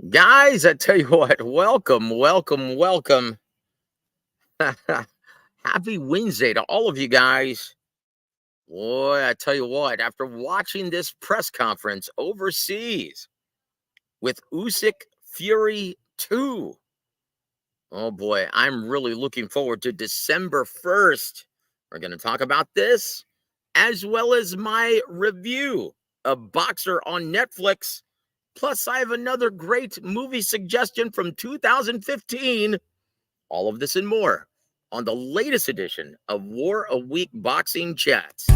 Guys, I tell you what, welcome, welcome, welcome. Happy Wednesday to all of you guys. Boy, I tell you what, after watching this press conference overseas with Usyk Fury 2, oh boy, I'm really looking forward to December 1st. We're going to talk about this as well as my review of Boxer on Netflix. Plus, I have another great movie suggestion from 2015. All of this and more on the latest edition of War a Week Boxing Chats.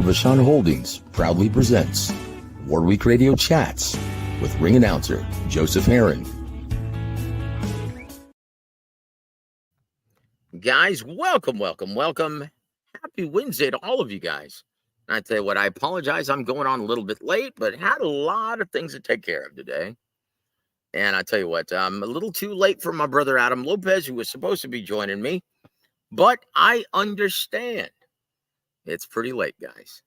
Vashon Holdings proudly presents War Week Radio Chats with ring announcer Joseph Herron. Guys, welcome, welcome, welcome. Happy Wednesday to all of you guys. And I tell you what, I apologize. I'm going on a little bit late, but had a lot of things to take care of today. And I tell you what, I'm a little too late for my brother Adam Lopez, who was supposed to be joining me. But I understand. It's pretty late, guys.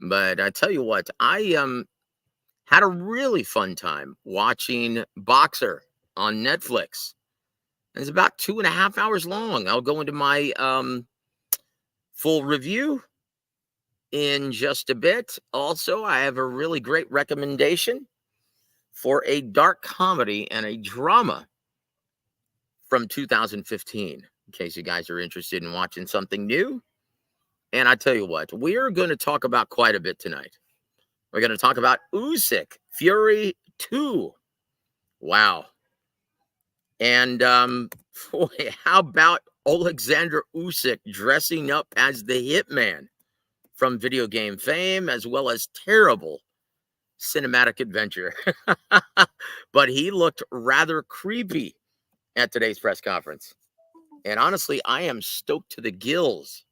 But I tell you what, I had a really fun time watching Boxer on Netflix. It's about 2.5 hours long. I'll go into my full review in just a bit. Also, I have a really great recommendation for a dark comedy and a drama from 2015, in case you guys are interested in watching something new. And I tell you what, we're going to talk about quite a bit tonight. We're going to talk about Usyk Fury 2. Wow. And boy, how about Alexander Usyk dressing up as the Hitman from video game fame, as well as terrible cinematic adventure. But he looked rather creepy at today's press conference. And honestly, I am stoked to the gills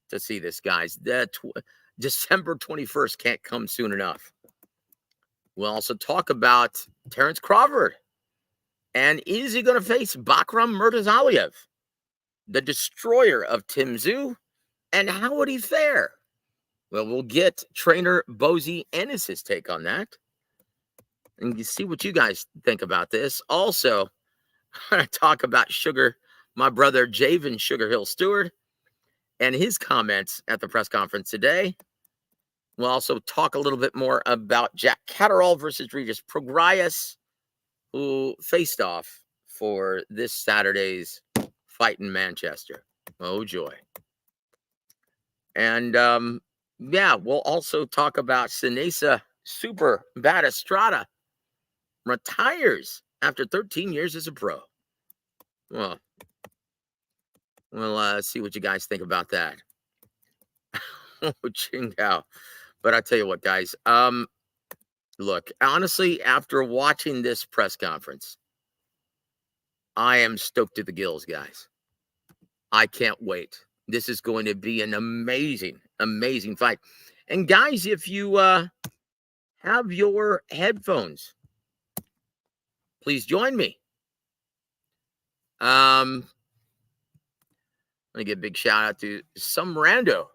to see this, guys. December 21st can't come soon enough. We'll also talk about Terrence Crawford. And is he going to face Bakram Murtazaliev, the destroyer of Tim Tszyu? And how would he fare? Well, we'll get trainer Bozy Ennis' take on that. And you see what you guys think about this. Also, I'm going to talk about my brother Javen Sugar Hill Stewart and his comments at the press conference today. We'll also talk a little bit more about Jack Catterall versus Regis Prograis, who faced off for this Saturday's fight in Manchester. Oh, joy. And, we'll also talk about Sinesa Super Batistrada retires after 13 years as a pro. Well, we'll see what you guys think about that. Oh, Chingao. But I tell you what, guys, look, honestly, after watching this press conference, I am stoked to the gills, guys. I can't wait. This is going to be an amazing, amazing fight. And guys, if you have your headphones, please join me. Let me give a big shout out to some rando.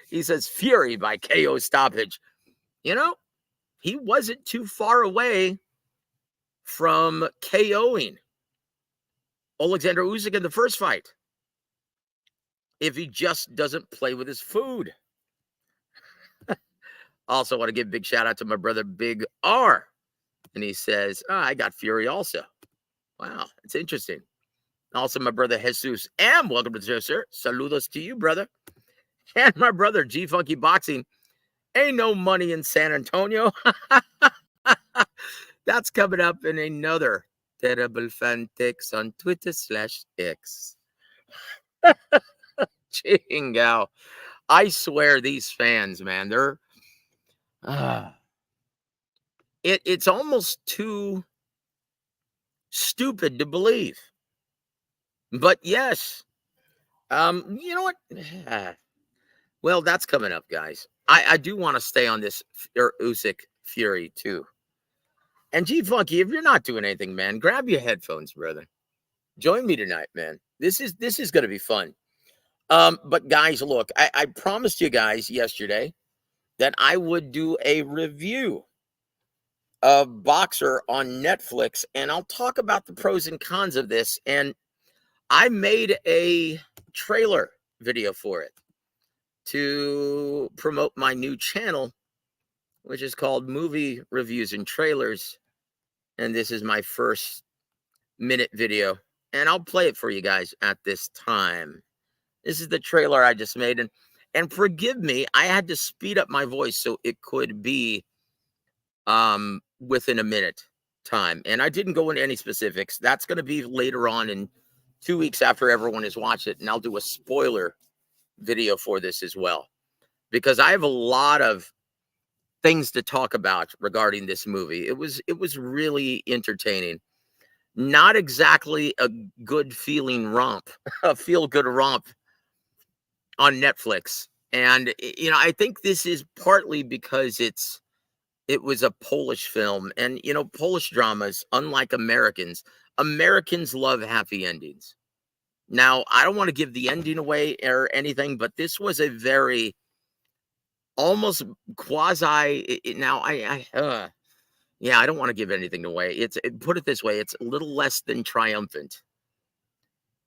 He says Fury by KO stoppage. You know, he wasn't too far away from KOing Alexander Usyk in the first fight if he just doesn't play with his food. Also want to give a big shout out to my brother Big R, And he says, "Oh, I got Fury also." Wow, it's interesting. Also, my brother Jesus M. Welcome to the show, sir. Saludos to you, brother. And my brother G Funky Boxing. Ain't no money in San Antonio. That's coming up in another terrible fan takes on Twitter/X. Chingow. I swear these fans, man, they're uh, it's almost too stupid to believe. But yes, you know what? Well, that's coming up, guys. I do want to stay on this Usyk Fury too. And G Funky, if you're not doing anything, man, grab your headphones, brother. Join me tonight, man. This is gonna be fun. But guys, look, I promised you guys yesterday that I would do a review of Boxer on Netflix, and I'll talk about the pros and cons of this. And I made a trailer video for it to promote my new channel, which is called Movie Reviews and Trailers. And this is my first minute video, and I'll play it for you guys at this time. This is the trailer I just made, and forgive me, I had to speed up my voice so it could be within a minute time. And I didn't go into any specifics. That's going to be later on in 2 weeks after everyone has watched it, and I'll do a spoiler video for this as well, because I have a lot of things to talk about regarding this movie. It was really entertaining. Not exactly a good feeling romp, a feel good romp on Netflix. And I think this is partly because it was a Polish film, and Polish dramas, unlike Americans love happy endings. Now, I don't want to give the ending away or anything, but this was a very almost quasi now yeah, I don't want to give anything away. Put it this way, it's a little less than triumphant.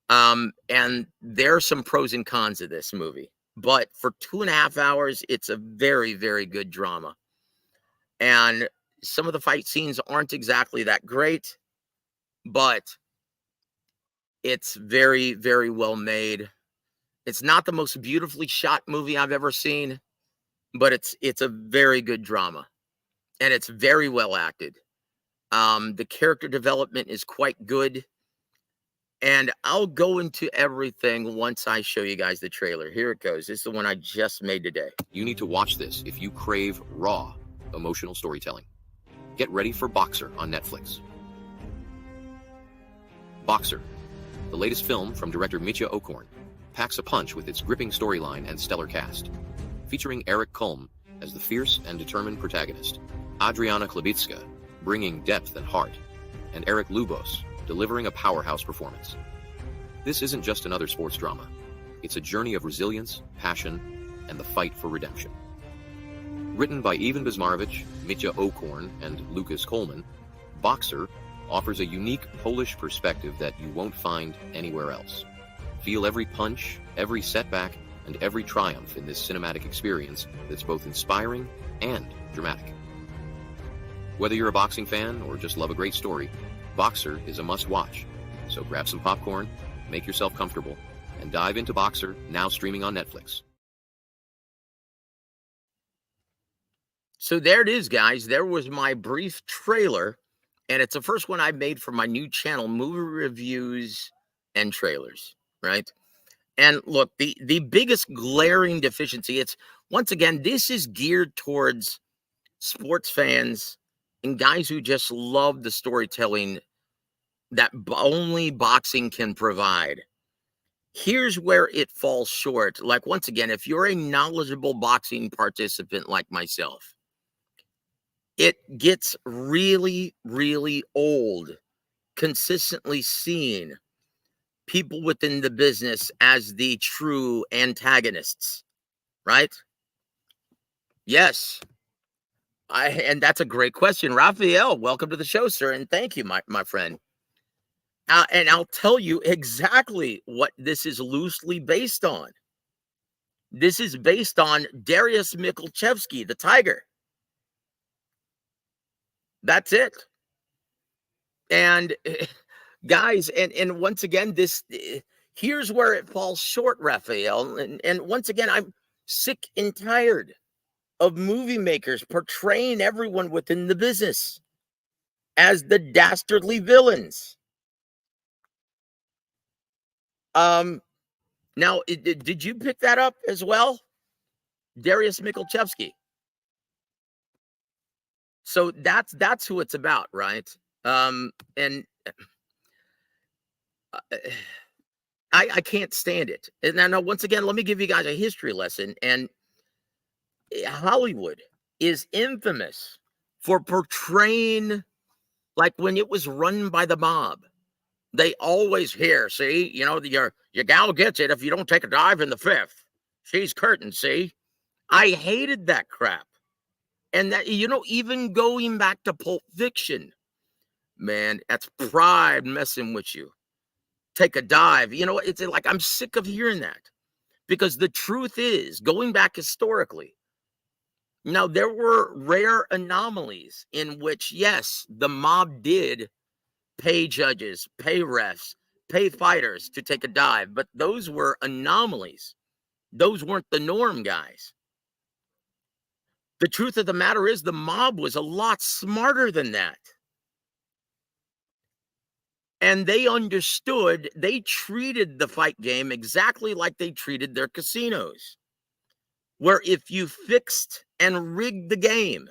And there are some pros and cons of this movie, but for 2.5 hours, it's a very, very good drama. And some of the fight scenes aren't exactly that great, but it's very, very well made. It's not the most beautifully shot movie I've ever seen, but it's a very good drama, and it's very well acted. The character development is quite good. And I'll go into everything once I show you guys the trailer. Here it goes. This is the one I just made today. You need to watch this if you crave raw, emotional storytelling. Get ready for Boxer on Netflix. Boxer, the latest film from director Mitya Okorn, packs a punch with its gripping storyline and stellar cast, featuring Eric Kulm as the fierce and determined protagonist, Adriana Klebitska bringing depth and heart, and Eric Lubos delivering a powerhouse performance. This isn't just another sports drama. It's a journey of resilience, passion, and the fight for redemption. Written by Ivan Bizmarowicz, Mitya Okorn, and Lucas Coleman, Boxer offers a unique Polish perspective that you won't find anywhere else. Feel every punch, every setback, and every triumph in this cinematic experience that's both inspiring and dramatic. Whether you're a boxing fan or just love a great story, Boxer is a must-watch. So grab some popcorn, make yourself comfortable, and dive into Boxer, now streaming on Netflix. So there it is, guys. There was my brief trailer, and it's the first one I made for my new channel, Movie Reviews and Trailers, right? And look, the biggest glaring deficiency, it's, once again, this is geared towards sports fans and guys who just love the storytelling that only boxing can provide. Here's where it falls short. Like, once again, if you're a knowledgeable boxing participant like myself, it gets really, really old consistently seeing people within the business as the true antagonists, right? Yes. And that's a great question. Raphael, welcome to the show, sir. And thank you, my friend. And I'll tell you exactly what this is loosely based on. This is based on Darius Mikulchevsky, the Tiger. That's it. And guys, and once again, this here's where it falls short, Raphael. And once again, I'm sick and tired of movie makers portraying everyone within the business as the dastardly villains. Um, Now, did you pick that up as well, Darius Mikulchevsky? So that's who it's about, right? And uh, I can't stand it. And now, once again, let me give you guys a history lesson. And Hollywood is infamous for portraying like when it was run by the mob. They always hear, see, your gal gets it if you don't take a dive in the fifth. She's curtain, see. I hated that crap. And that, even going back to Pulp Fiction, man, that's pride messing with you. Take a dive. It's like I'm sick of hearing that because the truth is, going back historically, now there were rare anomalies in which, yes, the mob did pay judges, pay refs, pay fighters to take a dive, but those were anomalies. Those weren't the norm, guys. The truth of the matter is the mob was a lot smarter than that. And they understood, they treated the fight game exactly like they treated their casinos, where if you fixed and rigged the game,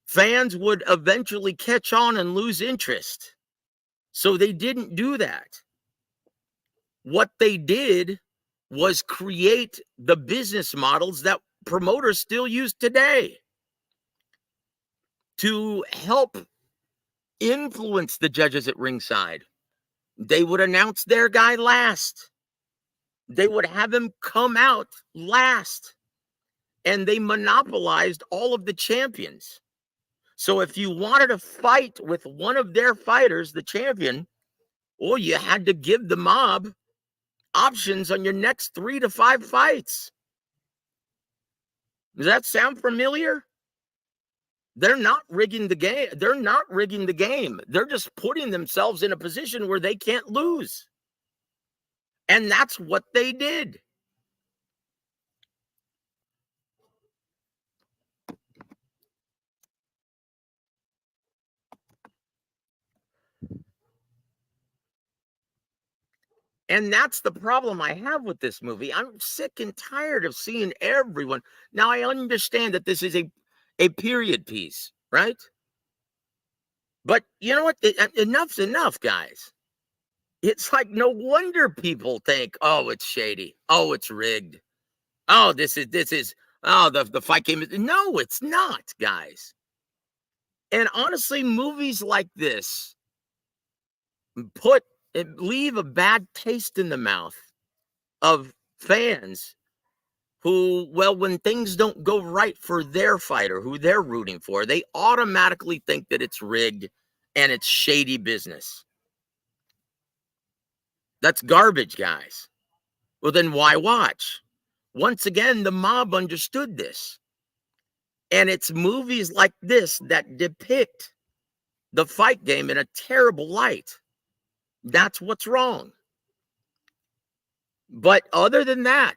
fans would eventually catch on and lose interest. So they didn't do that. What they did was create the business models that promoters still use today to help influence the judges at ringside. They would announce their guy last. They would have him come out last. And they monopolized all of the champions. So if you wanted to fight with one of their fighters, the champion, well, you had to give the mob options on your next 3 to 5 fights. Does that sound familiar? They're not rigging the game. They're not rigging the game. They're just putting themselves in a position where they can't lose. And that's what they did. And that's the problem I have with this movie. I'm sick and tired of seeing everyone. Now, I understand that this is a period piece, right? But you know what? Enough's enough, guys. It's like no wonder people think, oh, it's shady. Oh, it's rigged. Oh, oh, the fight game is. No, it's not, guys. And honestly, movies like this leave a bad taste in the mouth of fans who, well, when things don't go right for their fighter, who they're rooting for, they automatically think that it's rigged and it's shady business. That's garbage, guys. Well, then why watch? Once again, the mob understood this. And it's movies like this that depict the fight game in a terrible light. That's what's wrong. But other than that,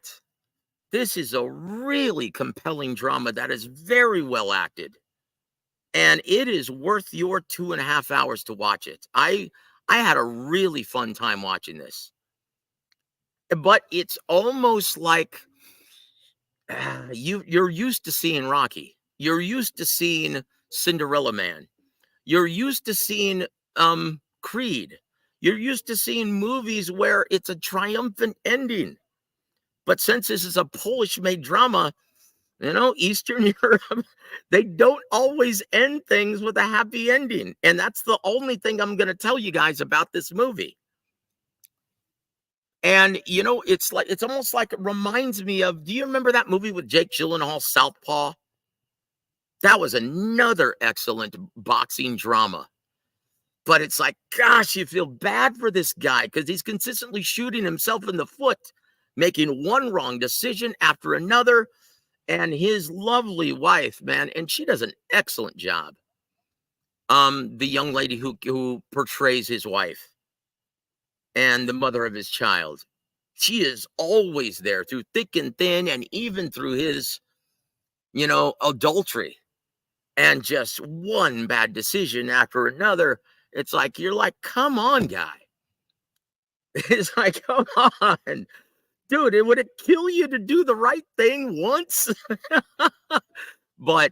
this is a really compelling drama that is very well acted. And it is worth your 2.5 hours to watch it. I had a really fun time watching this. But it's almost like you're used to seeing Rocky. You're used to seeing Cinderella Man. You're used to seeing Creed. You're used to seeing movies where it's a triumphant ending. But since this is a Polish-made drama, Eastern Europe, they don't always end things with a happy ending. And that's the only thing I'm going to tell you guys about this movie. And, it's almost like it reminds me of, do you remember that movie with Jake Gyllenhaal, Southpaw? That was another excellent boxing drama. But it's like, gosh, you feel bad for this guy because he's consistently shooting himself in the foot, making one wrong decision after another. And his lovely wife, man, and she does an excellent job. The young lady who portrays his wife and the mother of his child. She is always there through thick and thin, and even through his, adultery and just one bad decision after another. It's like, you're like, come on, guy. It's like, come on, dude. It would it kill you to do the right thing once? But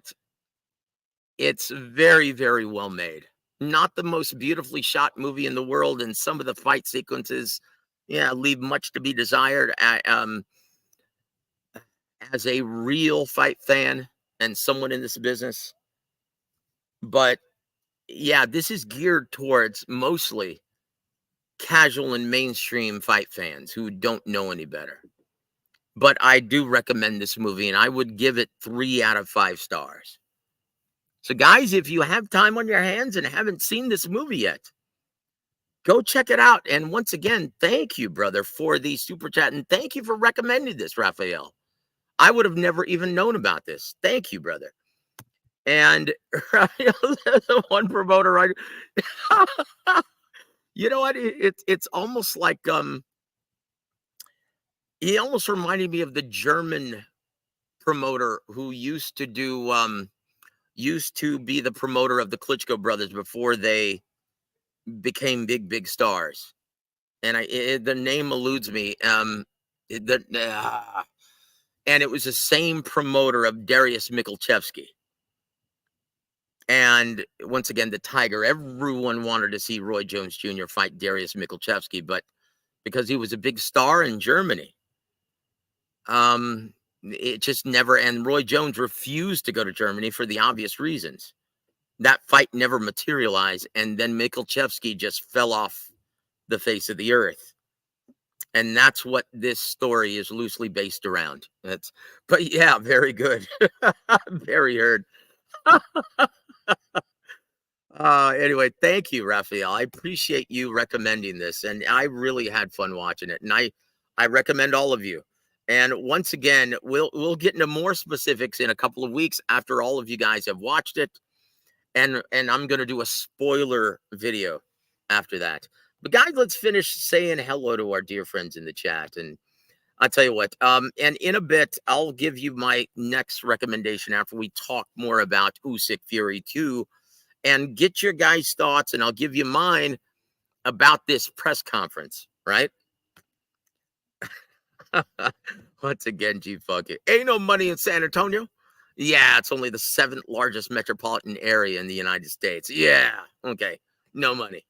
it's very, very well made. Not the most beautifully shot movie in the world, and some of the fight sequences, yeah, leave much to be desired. As a real fight fan and someone in this business, but yeah, this is geared towards mostly casual and mainstream fight fans who don't know any better. But I do recommend this movie, and I would give it 3 out of 5 stars. So, guys, if you have time on your hands and haven't seen this movie yet, go check it out. And once again, thank you, brother, for the super chat. And thank you for recommending this, Raphael. I would have never even known about this. Thank you, brother. And Raphael says the one promoter, right? You know what? It's almost like he almost reminded me of the German promoter who used to be the promoter of the Klitschko brothers before they became big stars. And the name eludes me. And it was the same promoter of Darius Mikulchevsky. And once again, the Tiger. Everyone wanted to see Roy Jones Jr. fight Darius Mikulchevsky, but because he was a big star in Germany, it just never. And Roy Jones refused to go to Germany for the obvious reasons. That fight never materialized, and then Mikulchevsky just fell off the face of the earth. And that's what this story is loosely based around. But yeah, very good. Very heard. Anyway, thank you, Raphael. I appreciate you recommending this, and I really had fun watching it. And I recommend all of you. And once again, we'll get into more specifics in a couple of weeks after all of you guys have watched it. And I'm going to do a spoiler video after that. But guys, let's finish saying hello to our dear friends in the chat. And I'll tell you what, and in a bit, I'll give you my next recommendation after we talk more about Usyk Fury 2 and get your guys' thoughts, and I'll give you mine about this press conference, right? Once again, fuck it. Ain't no money in San Antonio. Yeah, it's only the 7th largest metropolitan area in the United States. Yeah, okay, no money.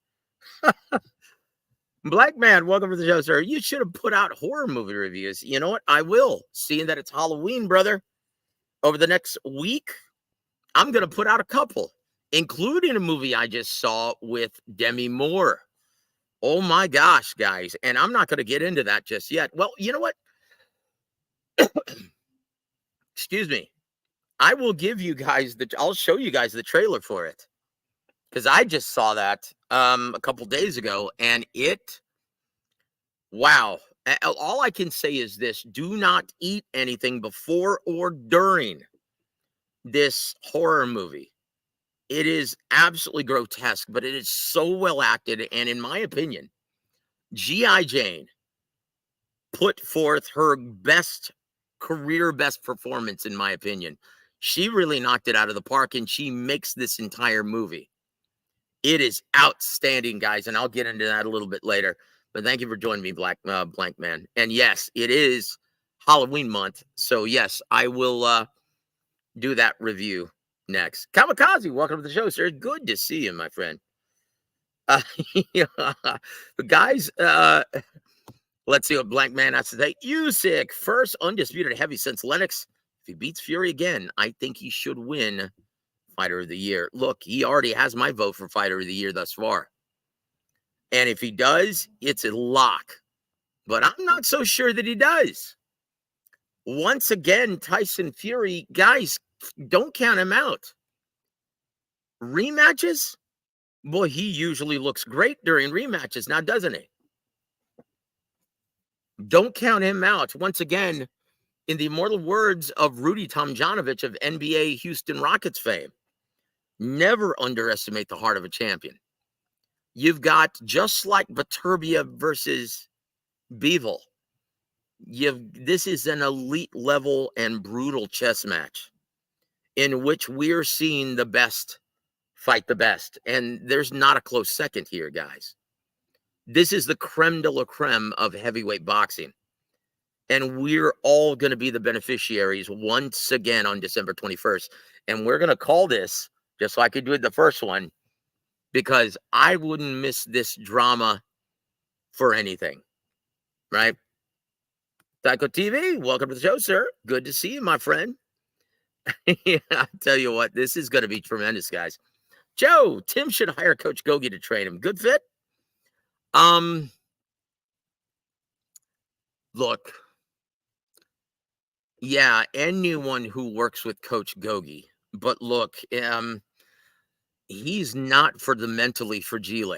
Black man, welcome to the show, sir. You should have put out horror movie reviews. You know what? I will. Seeing that it's Halloween, brother, over the next week, I'm going to put out a couple, including a movie I just saw with Demi Moore. Oh my gosh, guys. And I'm not going to get into that just yet. Well, you know what? Excuse me. I will give you guys I'll show you guys the trailer for it, because I just saw that a couple days ago, and wow. All I can say is this: do not eat anything before or during this horror movie. It is absolutely grotesque, but it is so well acted, and in my opinion, G.I. Jane put forth her career best performance, in my opinion. She really knocked it out of the park, and she makes this entire movie. It is outstanding, guys, and I'll get into that a little bit later. But thank you for joining me, Blank Man. And yes, it is Halloween month, so yes, I will do that review next. Kamikaze, welcome to the show, sir. Good to see you, my friend. Yeah. But guys, let's see what Blank Man has to say. Usyk, first undisputed heavy since Lennox. If he beats Fury again, I think he should win Fighter of the Year. Look, he already has my vote for Fighter of the Year thus far. And if he does, it's a lock. But I'm not so sure that he does. Once again, Tyson Fury, guys, don't count him out. Rematches? Boy, he usually looks great during rematches now, doesn't he? Don't count him out. Once again, in the immortal words of Rudy Tomjanovich of NBA Houston Rockets fame, Never underestimate the heart of a champion. You've got, just like Baturbia versus Beevil, this is an elite level and brutal chess match in which we're seeing the best fight the best. And there's not a close second here, guys. This is the creme de la creme of heavyweight boxing. And we're all going to be the beneficiaries once again on December 21st. And we're going to call this, just like I did the first one, because I wouldn't miss this drama for anything, right? Tycho TV, welcome to the show, sir. Good to see you, my friend. Yeah, I tell you what, this is going to be tremendous, guys. Joe, Tim should hire Coach Gogi to train him. Good fit. Look, yeah, anyone who works with Coach Gogi, but look, he's not for the mentally fragile.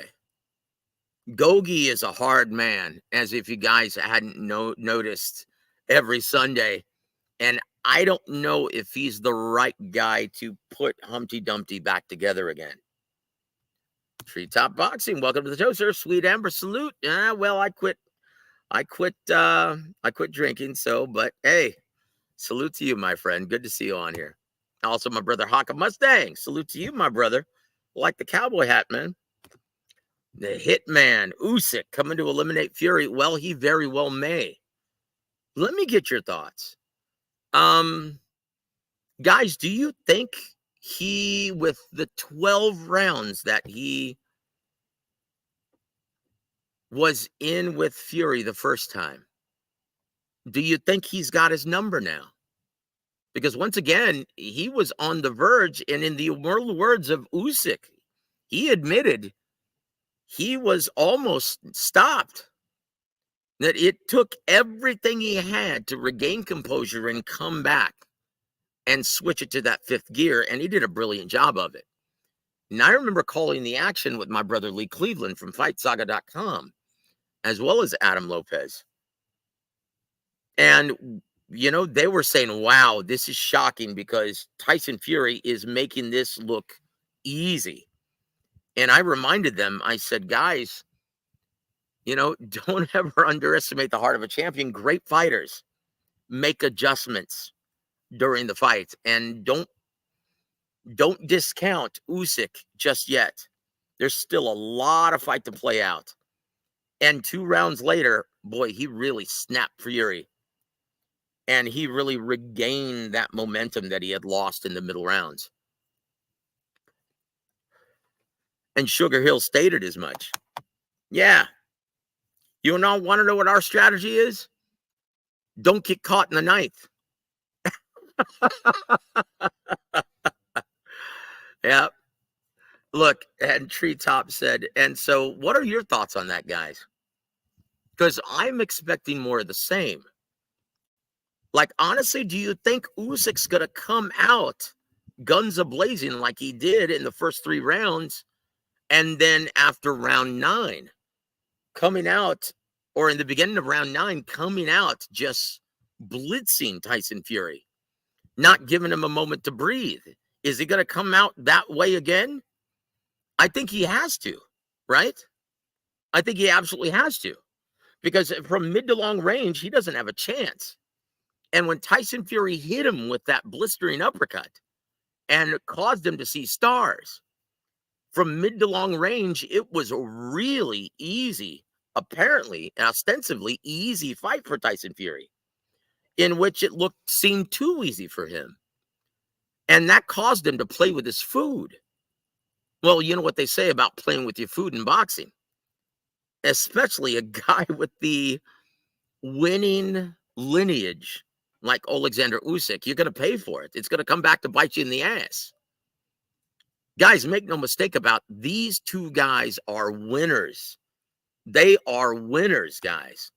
Gogi is a hard man, as if you guys hadn't noticed every Sunday. And I don't know if he's the right guy to put Humpty Dumpty back together again. Treetop Boxing, welcome to the show, sir. Sweet Amber, salute. Well, I quit drinking, but hey, salute to you, my friend. Good to see you on here. Also, my brother Hawk Mustang. Salute to you, my brother. Like the cowboy hat, man. The Hitman, Usyk, coming to eliminate Fury. Well, he very well may. Let me get your thoughts. Guys, do you think he, with the 12 rounds that he was in with Fury the first time, do you think he's got his number now? Because once again, he was on the verge, and in the immortal words of Usyk, he admitted he was almost stopped. That it took everything he had to regain composure and come back and switch it to that fifth gear, and he did a brilliant job of it. And I remember calling the action with my brother Lee Cleveland from FightSaga.com, as well as Adam Lopez. And, they were saying, wow, this is shocking because Tyson Fury is making this look easy. And I reminded them, I said, guys, don't ever underestimate the heart of a champion. Great fighters make adjustments during the fight, and don't discount Usyk just yet. There's still a lot of fight to play out. And 2 rounds later, boy, he really snapped Fury. And he really regained that momentum that he had lost in the middle rounds. And Sugar Hill stated as much. Yeah. You want to know what our strategy is? Don't get caught in the ninth. Yeah. Look, and Treetop said, and so what are your thoughts on that, guys? Because I'm expecting more of the same. Like, honestly, do you think Usyk's going to come out guns a-blazing like he did in the first 3 rounds, and then after round 9, coming out, or in the beginning of round 9, coming out just blitzing Tyson Fury, not giving him a moment to breathe? Is he going to come out that way again? I think he has to, right? I think he absolutely has to, because from mid to long range, he doesn't have a chance. And when Tyson Fury hit him with that blistering uppercut and caused him to see stars, from mid to long range, it was a really easy, apparently, ostensibly easy fight for Tyson Fury, in which it seemed too easy for him. And that caused him to play with his food. Well, you know what they say about playing with your food in boxing, especially a guy with the winning lineage like Alexander Usyk. You're going to pay for it. It's going to come back to bite you in the ass. Guys, make no mistake about it, these 2 guys are winners. They are winners, guys.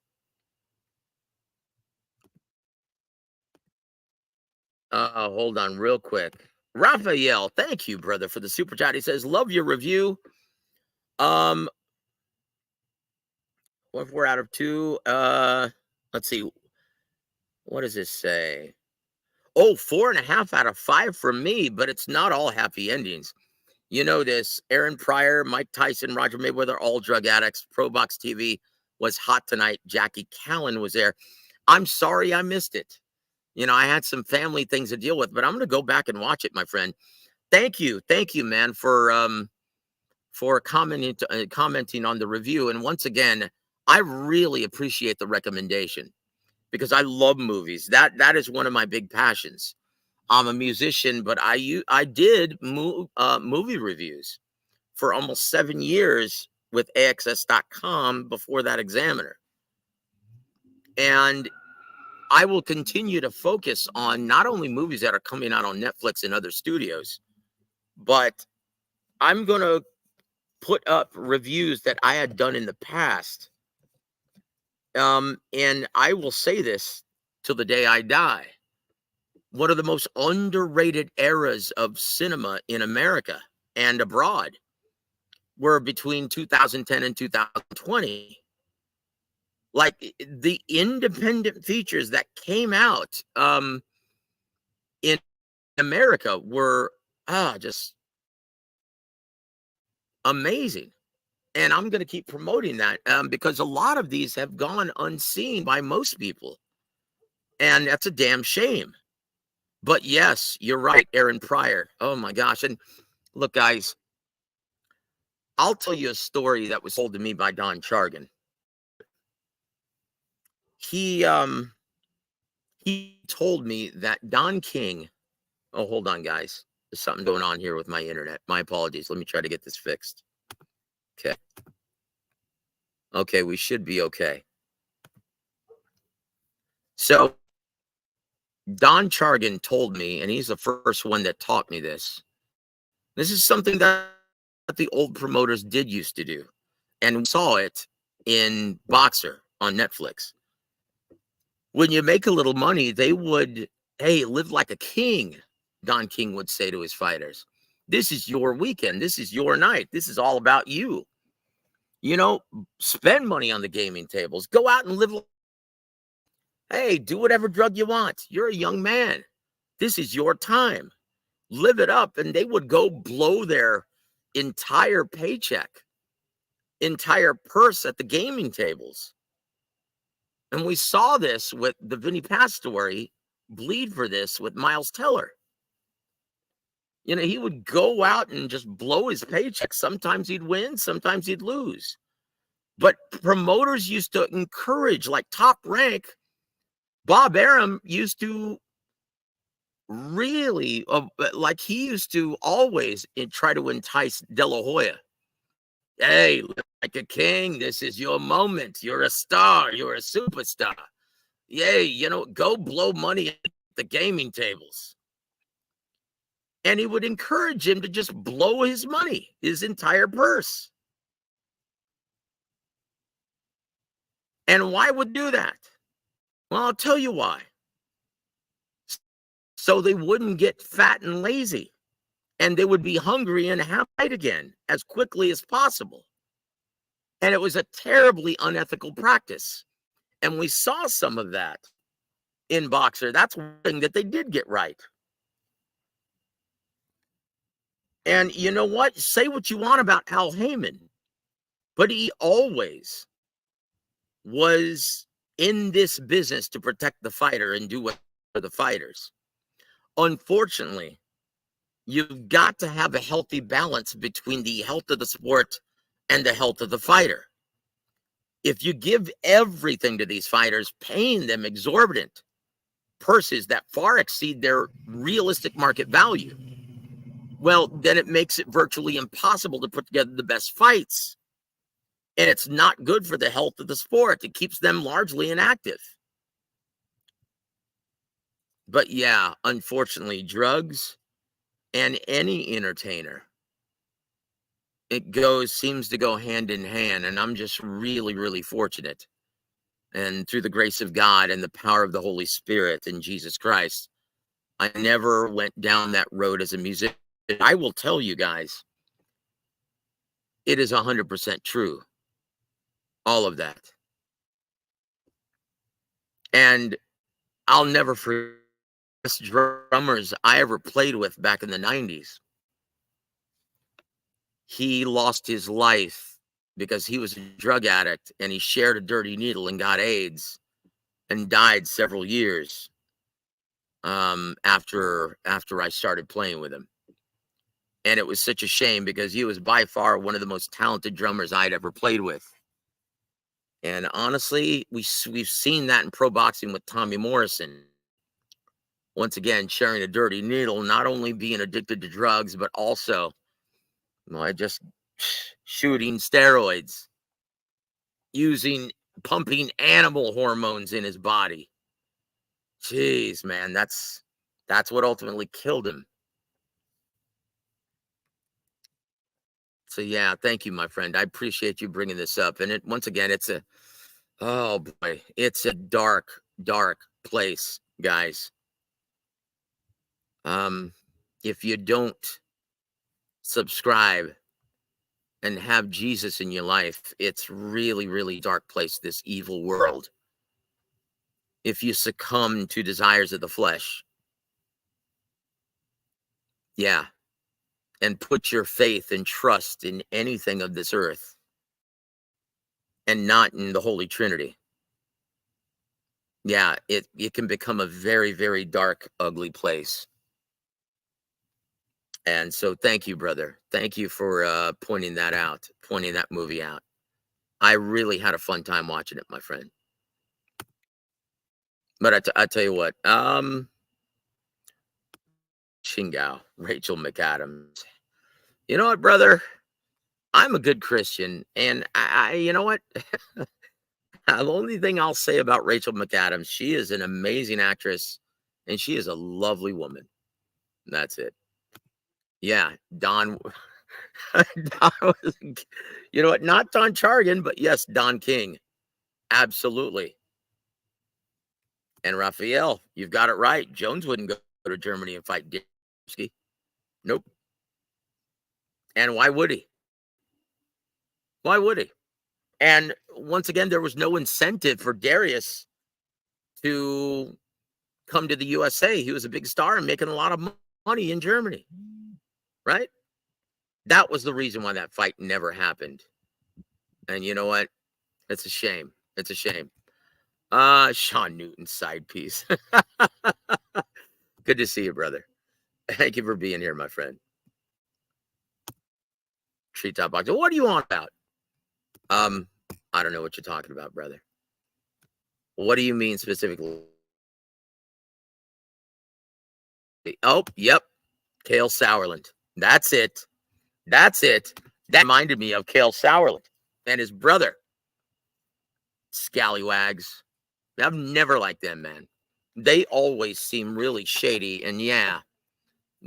Hold on real quick. Raphael, thank you, brother, for the super chat. He says, love your review. What if we're out of 2? Let's see. What does this say? Oh, 4.5 out of 5 for me, but it's not all happy endings. You know this. Aaron Pryor, Mike Tyson, Roger Mayweather, all drug addicts. Pro Box TV was hot tonight. Jackie Callan was there. I'm sorry I missed it. I had some family things to deal with, but I'm going to go back and watch it, my friend. Thank you, man, for commenting on the review. And once again, I really appreciate the recommendation because I love movies. That is one of my big passions. I'm a musician, but I did movie reviews for almost 7 years with AXS.com before that Examiner. And I will continue to focus on not only movies that are coming out on Netflix and other studios, but I'm going to put up reviews that I had done in the past. And I will say this till the day I die. One of the most underrated eras of cinema in America and abroad were between 2010 and 2020. Like the independent features that came out in America were just amazing. And I'm going to keep promoting that because a lot of these have gone unseen by most people. And that's a damn shame. But yes, you're right, Aaron Pryor. Oh my gosh. And look, guys, I'll tell you a story that was told to me by Don Chargan. He told me that Don King. Oh, hold on, guys. There's something going on here with my internet. My apologies. Let me try to get this fixed. Okay. Okay, we should be okay. So Don Chargan told me, and he's the first one that taught me this. This is something that the old promoters did used to do. And we saw it in Boxer on Netflix. When you make a little money, they would, hey, live like a king, Don King would say to his fighters. This is your weekend. This is your night. This is all about you. Spend money on the gaming tables. Go out and live. Hey, do whatever drug you want. You're a young man. This is your time. Live it up. And they would go blow their entire paycheck, entire purse at the gaming tables. And we saw this with the Vinny Paz story, bleed for this with Miles Teller. He would go out and just blow his paycheck. Sometimes he'd win, sometimes he'd lose. But promoters used to encourage, like Top Rank, Bob Arum used to really, like he used to always try to entice De La Hoya. Hey, live like a king. This is your moment. You're a star. You're a superstar. Yay, go blow money at the gaming tables. And he would encourage him to just blow his money, his entire purse. And why would do that? Well, I'll tell you why. So they wouldn't get fat and lazy, and they would be hungry and have fight again as quickly as possible. And it was a terribly unethical practice. And we saw some of that in Boxer. That's one thing that they did get right. And you know what? Say what you want about Al Heyman, but he always was in this business to protect the fighter and do what for the fighters. Unfortunately, you've got to have a healthy balance between the health of the sport and the health of the fighter. If you give everything to these fighters, paying them exorbitant purses that far exceed their realistic market value, well, then it makes it virtually impossible to put together the best fights. And it's not good for the health of the sport. It keeps them largely inactive. But yeah, unfortunately, drugs and any entertainer, seems to go hand in hand. And I'm just really, really fortunate. And through the grace of God and the power of the Holy Spirit and Jesus Christ, I never went down that road as a musician. I will tell you guys, it is 100% true. All of that. And I'll never forget the best drummers I ever played with back in the 90s. he lost his life because he was a drug addict and he shared a dirty needle and got AIDS and died several years after I started playing with him. And it was such a shame because he was by far one of the most talented drummers I'd ever played with. And honestly, we've seen that in pro boxing with Tommy Morrison. Once again, sharing a dirty needle, not only being addicted to drugs, but also just shooting steroids, pumping animal hormones in his body. Jeez, man, that's what ultimately killed him. So yeah, thank you, my friend. I appreciate you bringing this up. And once again, oh boy, it's a dark, dark place, guys. If you don't subscribe and have Jesus in your life, it's really, really dark place, this evil world. If you succumb to desires of the flesh, yeah, and put your faith and trust in anything of this earth and not in the Holy Trinity, yeah, it can become a very, very dark, ugly place. And so thank you, brother. Thank you for pointing that movie out. I really had a fun time watching it, my friend. But I tell you what, Chingao, Rachel McAdams. You know what, brother? I'm a good Christian, and you know what? The only thing I'll say about Rachel McAdams, she is an amazing actress, and she is a lovely woman. That's it. Yeah, Don. Don was, you know what? Not Don Chargan, but yes, Don King. Absolutely. And Raphael, you've got it right. Jones wouldn't go to Germany and fight Dipsky. Nope. And why would he? Why would he? And once again, there was no incentive for Darius to come to the USA. He was a big star and making a lot of money in Germany, right? That was the reason why that fight never happened. And you know what? It's a shame. It's a shame. Sean Newton's side piece. Good to see you, brother. Thank you for being here, my friend. Treetop boxing. What do you want about? I don't know what you're talking about, brother. What do you mean specifically? Oh, yep. Kale Sauerland. That's it. That's it. That reminded me of Kale Sauerland and his brother. Scallywags. I've never liked them, man. They always seem really shady. And yeah,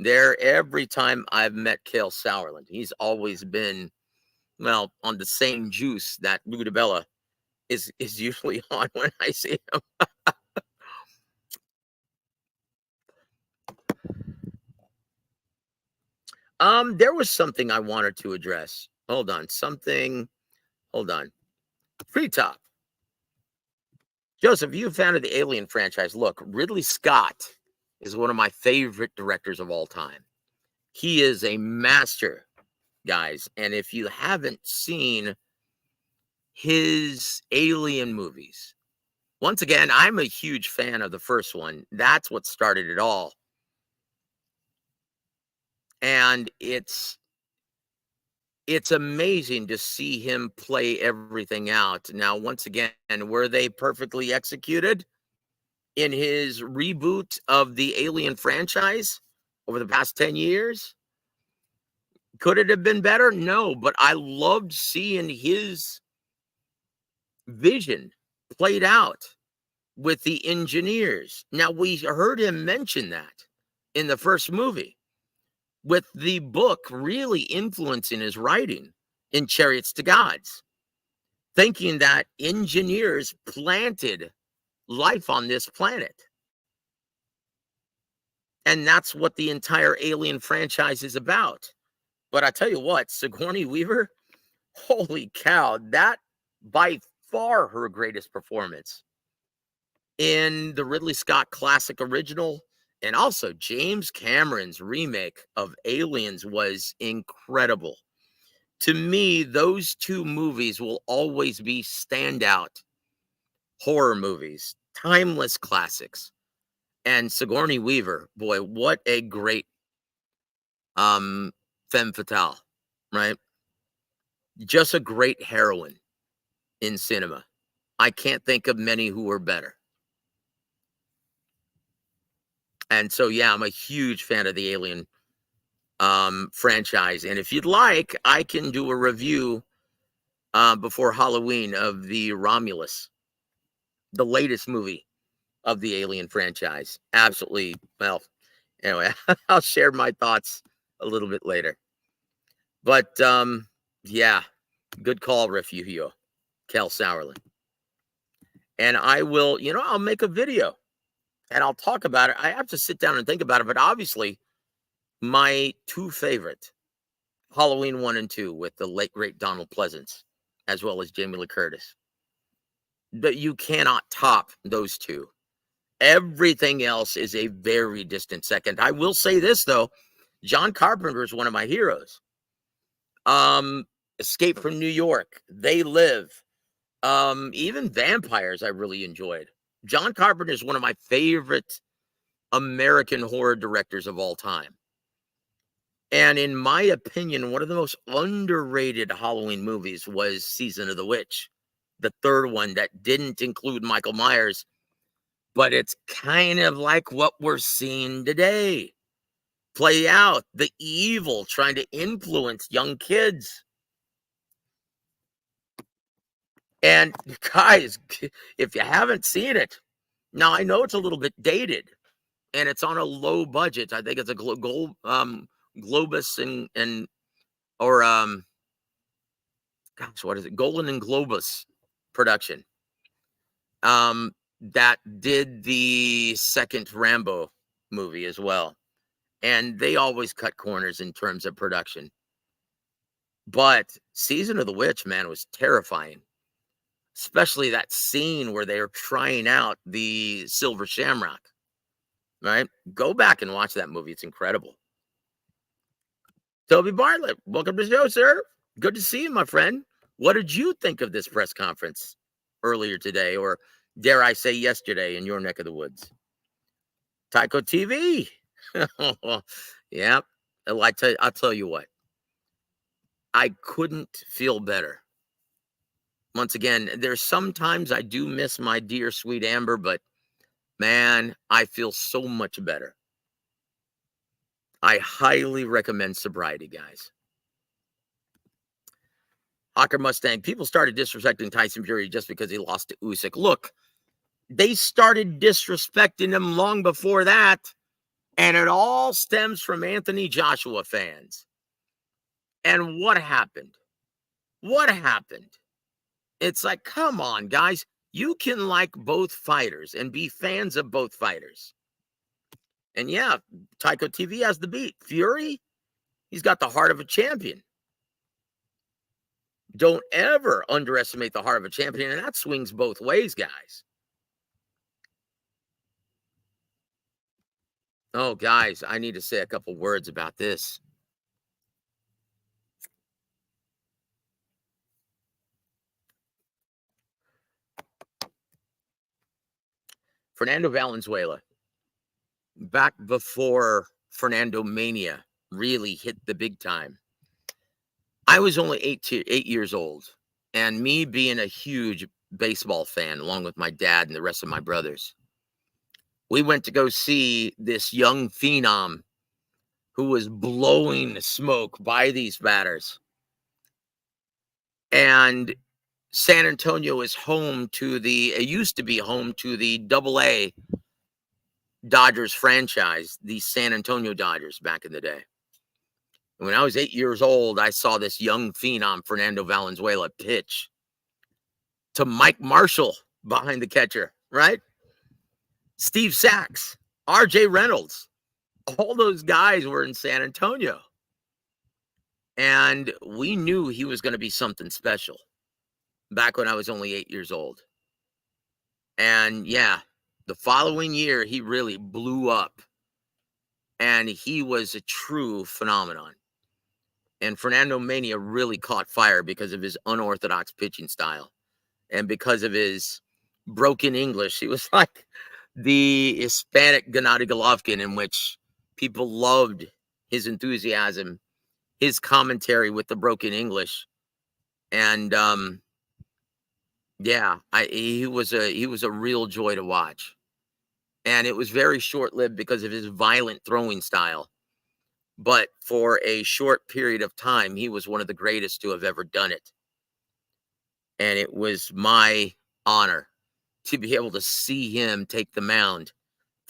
every time I've met Kale Sauerland, he's always been, well, on the same juice that W.A.W is usually on when I see him. There was something I wanted to address. Hold on. Hold on. Free top. Joseph, you a fan of the Alien franchise? Look, Ridley Scott is one of my favorite directors of all time. He is a master, guys. And if you haven't seen his Alien movies, once again, I'm a huge fan of the first one. That's what started it all. And it's amazing to see him play everything out. Now, once again, were they perfectly executed in his reboot of the Alien franchise over the past 10 years? Could it have been better? No, but I loved seeing his vision played out with the engineers. Now, we heard him mention that in the first movie, with the book really influencing his writing in Chariots to Gods, thinking that engineers planted life on this planet. And that's what the entire Alien franchise is about. But I tell you what, Sigourney Weaver, holy cow, that by far her greatest performance in the Ridley Scott classic original. And also James Cameron's remake of Aliens was incredible. To me, those two movies will always be standout horror movies, timeless classics. And Sigourney Weaver, boy, what a great femme fatale, right? Just a great heroine in cinema. I can't think of many who were better. And so, yeah, I'm a huge fan of the Alien franchise. And if you'd like, I can do a review before Halloween of the Romulus, the latest movie of the Alien franchise. Absolutely. Well, anyway, I'll share my thoughts a little bit later. But yeah, good call, Refugio, Cal Sauerland. And I will, I'll make a video and I'll talk about it. I have to sit down and think about it, but obviously, my two favorite, Halloween 1 and 2, with the late great Donald Pleasance, as well as Jamie Lee Curtis. But you cannot top those two. Everything else is a very distant second. I will say this, though. John Carpenter is one of my heroes. Escape from New York, They Live, even Vampires I really enjoyed. John Carpenter is one of my favorite American horror directors of all time. And in my opinion, one of the most underrated Halloween movies was Season of the Witch, the third one that didn't include Michael Myers, but it's kind of like what we're seeing today play out, the evil trying to influence young kids. And guys, if you haven't seen it, now I know it's a little bit dated and it's on a low budget. I think it's a Globus and or gosh, what is it? Golden and Globus production. That did the second Rambo movie as well. And they always cut corners in terms of production. But Season of the Witch, man, was terrifying. Especially that scene where they're trying out the Silver Shamrock. Right? Go back and watch that movie. It's incredible. Toby Bartlett, welcome to the show, sir. Good to see you, my friend. What did you think of this press conference earlier today, or dare I say yesterday in your neck of the woods? Tyco TV. Yeah. I'll tell you what. I couldn't feel better. Once again, there's sometimes I do miss my dear sweet Amber, but man, I feel so much better. I highly recommend sobriety, guys. Hawker Mustang, people started disrespecting Tyson Fury just because he lost to Usyk. Look, they started disrespecting him long before that, and it all stems from Anthony Joshua fans. And what happened? What happened? It's like, come on, guys. You can like both fighters and be fans of both fighters. And yeah, Tyco TV has the beat. Fury, he's got the heart of a champion. Don't ever underestimate the heart of a champion, and that swings both ways, guys. Oh, guys, I need to say a couple words about this. Fernando Valenzuela, back before Fernando Mania really hit the big time, I was only 8 years old, and me being a huge baseball fan, along with my dad and the rest of my brothers, we went to go see this young phenom who was blowing smoke by these batters. And San Antonio is home to it used to be home to the W.A.W Dodgers franchise, the San Antonio Dodgers back in the day. And when I was 8 years old, I saw this young phenom, Fernando Valenzuela, pitch to Mike Marshall behind the catcher, right? Steve Sachs, R.J. Reynolds, all those guys were in San Antonio. And we knew he was going to be something special back when I was only 8 years old. And yeah, the following year, he really blew up. And he was a true phenomenon. And Fernando Mania really caught fire because of his unorthodox pitching style and because of his broken English. He was like the Hispanic Gennady Golovkin, in which people loved his enthusiasm, his commentary with the broken English. And yeah, he was a real joy to watch. And it was very short-lived because of his violent throwing style. But for a short period of time, he was one of the greatest to have ever done it. And it was my honor to be able to see him take the mound,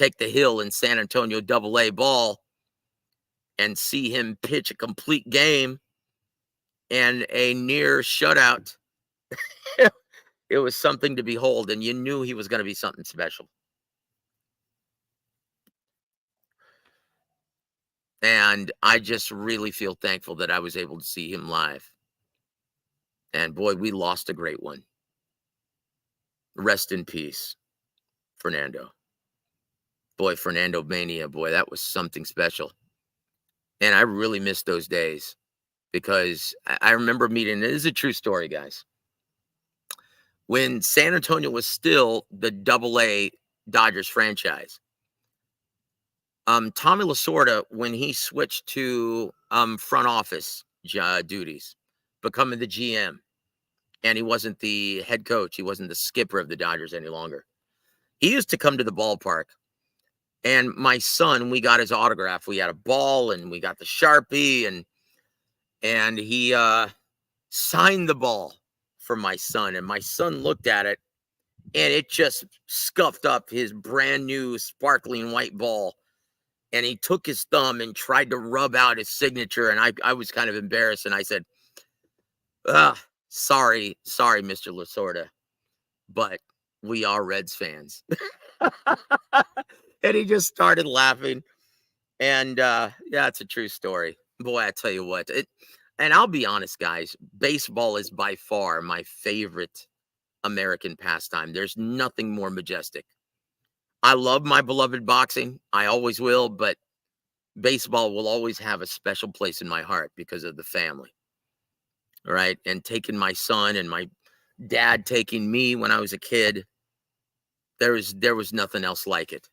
take the hill in San Antonio Double-A ball, and see him pitch a complete game and a near shutout. It was something to behold, and you knew he was going to be something special. And I just really feel thankful that I was able to see him live. And boy, we lost a great one. Rest in peace, Fernando. Boy, Fernando Mania, boy, that was something special. And I really miss those days because I remember meeting, this is a true story, guys. When San Antonio was still the Double-A Dodgers franchise, Tommy Lasorda, when he switched to front office duties, becoming the GM, and he wasn't the head coach, he wasn't the skipper of the Dodgers any longer. He used to come to the ballpark, and my son, we got his autograph. We had a ball, and we got the Sharpie, and he signed the ball for my son, and my son looked at it, and it just scuffed up his brand new sparkling white ball. And he took his thumb and tried to rub out his signature. And I was kind of embarrassed. And I said, sorry, Mr. Lasorda, but we are Reds fans. And he just started laughing. And yeah, it's a true story. Boy, I tell you what, and I'll be honest, guys, baseball is by far my favorite American pastime. There's nothing more majestic. I love my beloved boxing. I always will, but baseball will always have a special place in my heart because of the family. Right? And taking my son and my dad taking me when I was a kid, there was nothing else like it.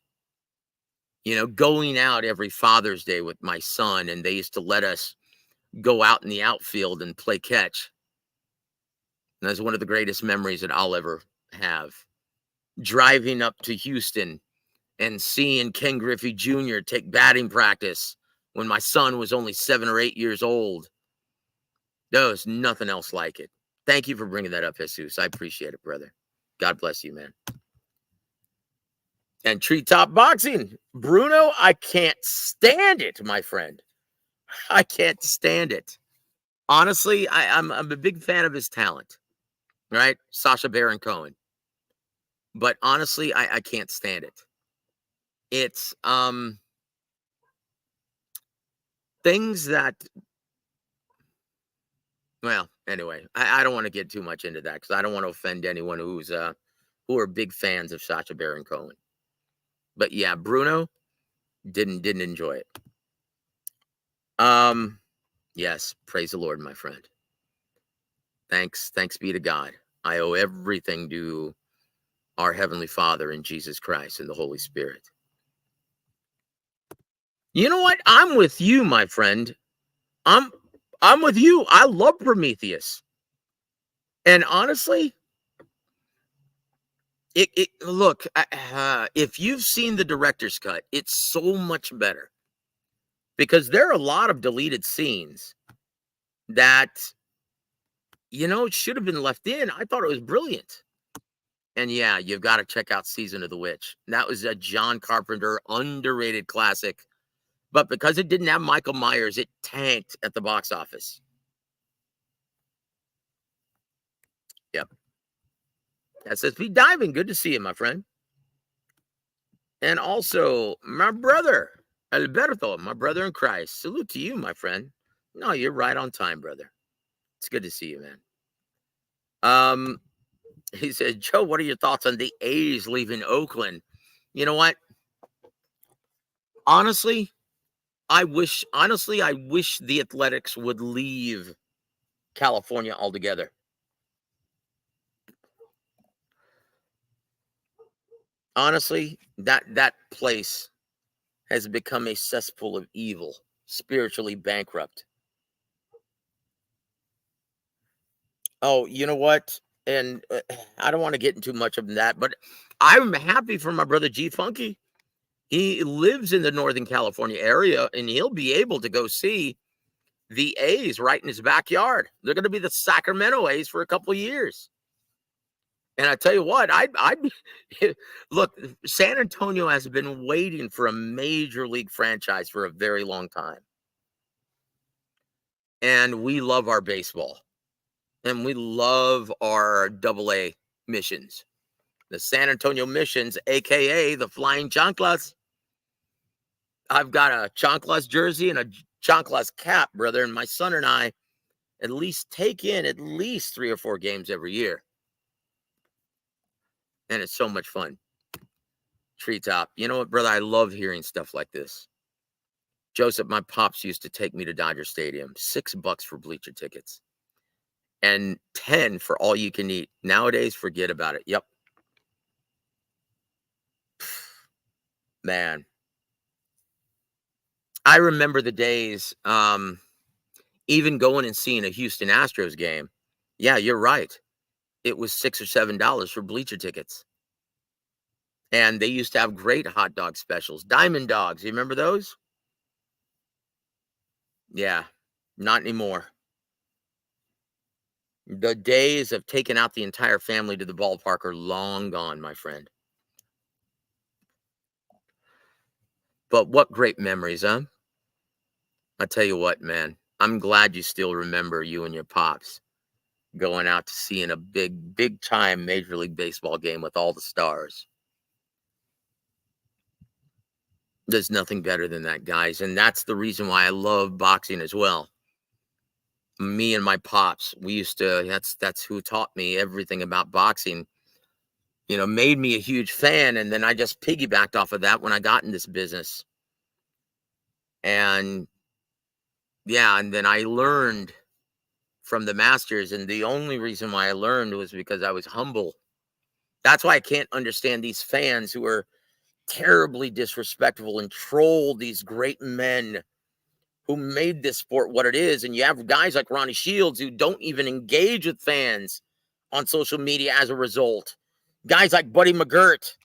You know, going out every Father's Day with my son, and they used to let us go out in the outfield and play catch. And that's one of the greatest memories that I'll ever have. Driving up to Houston and seeing Ken Griffey Jr. take batting practice when my son was only 7 or 8 years old. There was nothing else like it. Thank you for bringing that up, Jesus. I appreciate it, brother. God bless you, man. And Treetop Boxing, Bruno, I can't stand it, my friend. I can't stand it. Honestly, I'm a big fan of his talent, right? Sacha Baron Cohen. But honestly, I can't stand it. It's things that, well, anyway, I don't want to get too much into that because I don't want to offend anyone who are big fans of Sacha Baron Cohen. But yeah, Bruno didn't enjoy it. Yes, praise the Lord, my friend. Thanks be to God. I owe everything to our Heavenly Father and Jesus Christ and the Holy Spirit. You know what? I'm with you, my friend. I'm with you. I love Prometheus. And honestly, look, if you've seen the director's cut, it's so much better because there are a lot of deleted scenes that, you know, should have been left in. I thought it was brilliant. And yeah, you've got to check out Season of the Witch. That was a John Carpenter underrated classic. But because it didn't have Michael Myers, it tanked at the box office. Yep. SSP Diving, good to see you, my friend. And also, my brother, Alberto, my brother in Christ. Salute to you, my friend. No, you're right on time, brother. It's good to see you, man. He said, Joe, what are your thoughts on the A's leaving Oakland? You know what? Honestly, honestly, I wish the Athletics would leave California altogether. Honestly, that place has become a cesspool of evil, spiritually bankrupt. Oh, you know what? And I don't want to get into much of that, but I'm happy for my brother G Funky. He lives in the Northern California area, and he'll be able to go see the A's right in his backyard. They're going to be the Sacramento A's for a couple of years. And I tell you what, I'd be, look, San Antonio has been waiting for a major league franchise for a very long time. And we love our baseball. And we love our AA missions. The San Antonio Missions, aka the Flying Chanclas. I've got a Chanclas jersey and a Chanclas cap, brother, and my son and I at least take in at least 3 or 4 games every year. And it's so much fun. Treetop. You know what, brother? I love hearing stuff like this. Joseph, my pops used to take me to Dodger Stadium. $6 for bleacher tickets. And 10 for all you can eat. Nowadays, forget about it. Yep. Man. I remember the days, even going and seeing a Houston Astros game. Yeah, you're right. It was $6 or $7 for bleacher tickets. And they used to have great hot dog specials. Diamond dogs. You remember those? Yeah, not anymore. The days of taking out the entire family to the ballpark are long gone, my friend. But what great memories, huh? I tell you what, man. I'm glad you still remember you and your pops going out to seeing a big time Major League Baseball game with all the stars. There's nothing better than that, guys. And that's the reason why I love boxing as well. Me and my pops, we used to, that's who taught me everything about boxing, made me a huge fan. And then I just piggybacked off of that when I got in this business. And yeah, and then I learned from the masters. And the only reason why I learned was because I was humble. That's why I can't understand these fans who are terribly disrespectful and troll these great men who made this sport what it is. And you have guys like Ronnie Shields who don't even engage with fans on social media as a result. Guys like Buddy McGirt,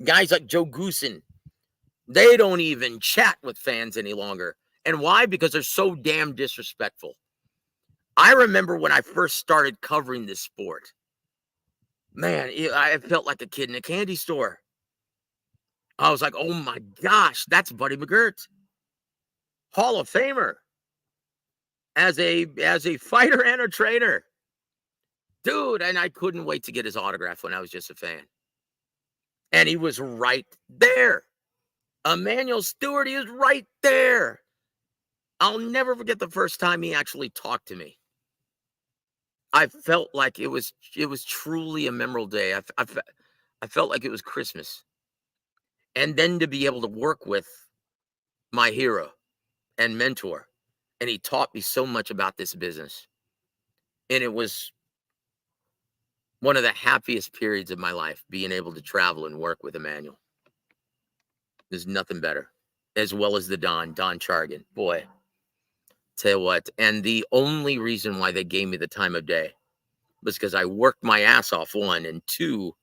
guys like Joe Goosen, they don't even chat with fans any longer. And why? Because they're so damn disrespectful. I remember when I first started covering this sport, man, I felt like a kid in a candy store. I was like, oh my gosh, that's Buddy McGirt, Hall of Famer, as a fighter and a trainer. Dude, and I couldn't wait to get his autograph when I was just a fan. And he was right there. Emmanuel Stewart, he was right there. I'll never forget the first time he actually talked to me. I felt like it was truly a memorable day. I felt like it was Christmas. And then to be able to work with my hero and mentor, and he taught me so much about this business. And it was one of the happiest periods of my life, being able to travel and work with Emmanuel. There's nothing better. As well as the Don Chargan. Boy, tell you what. And the only reason why they gave me the time of day was because I worked my ass off, 1, and 2,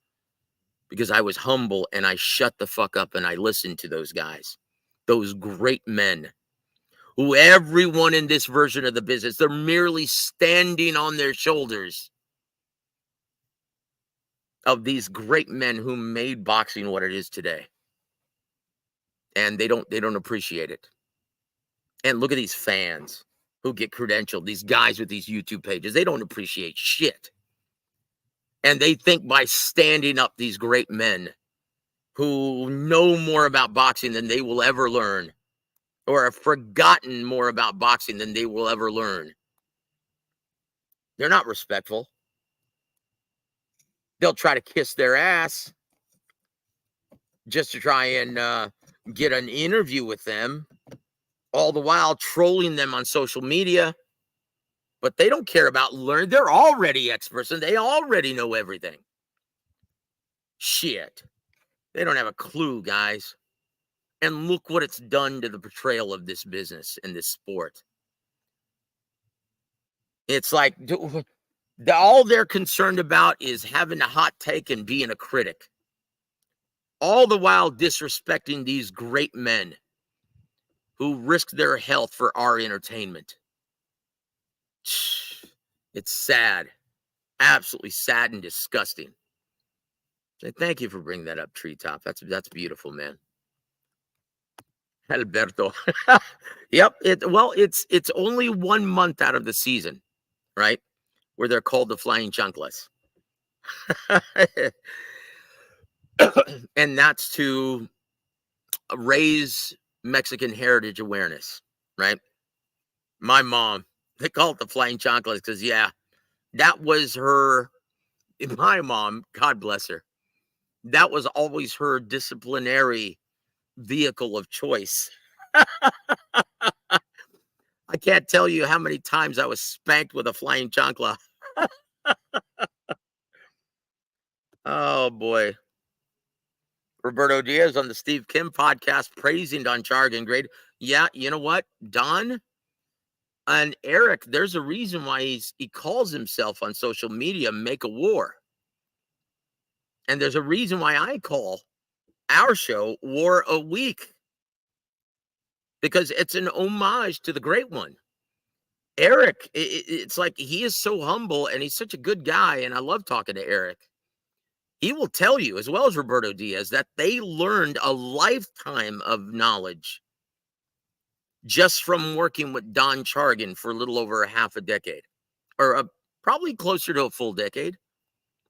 because I was humble and I shut the fuck up and I listened to those guys, those great men who everyone in this version of the business, they're merely standing on their shoulders of these great men who made boxing what it is today. And they don't appreciate it. And look at these fans who get credentialed, these guys with these YouTube pages, they don't appreciate shit. And they think by standing up these great men who know more about boxing than they will ever learn, or have forgotten more about boxing than they will ever learn. They're not respectful. They'll try to kiss their ass just to try and get an interview with them. all the while trolling them on social media. But they don't care about learning. They're already experts and they already know everything. Shit. They don't have a clue, guys. And look what it's done to the portrayal of this business and this sport. It's like all they're concerned about is having a hot take and being a critic. All the while disrespecting these great men who risk their health for our entertainment. It's sad. Absolutely sad and disgusting. So thank you for bringing that up, Treetop. That's beautiful, man. Alberto. Yep. It's only 1 month out of the season, right? Where they're called the Flying Chanclas. And that's to raise Mexican heritage awareness, right? My mom, they call it the Flying Chanclas because, yeah, that was her, my mom, God bless her. That was always her disciplinary vehicle of choice. I can't tell you how many times I was spanked with a flying chancla. Oh, boy. Roberto Diaz on the Steve Kim podcast praising Don Chargan. Great. Yeah, you know what? Don and Eric, there's a reason why he calls himself on social media Make a War. And there's a reason why I call our show War a Week. Because it's an homage to the great one. Eric, it's like he is so humble and he's such a good guy. And I love talking to Eric. He will tell you, as well as Roberto Diaz, that they learned a lifetime of knowledge just from working with Don Chargan for a little over a half a decade, or probably closer to a full decade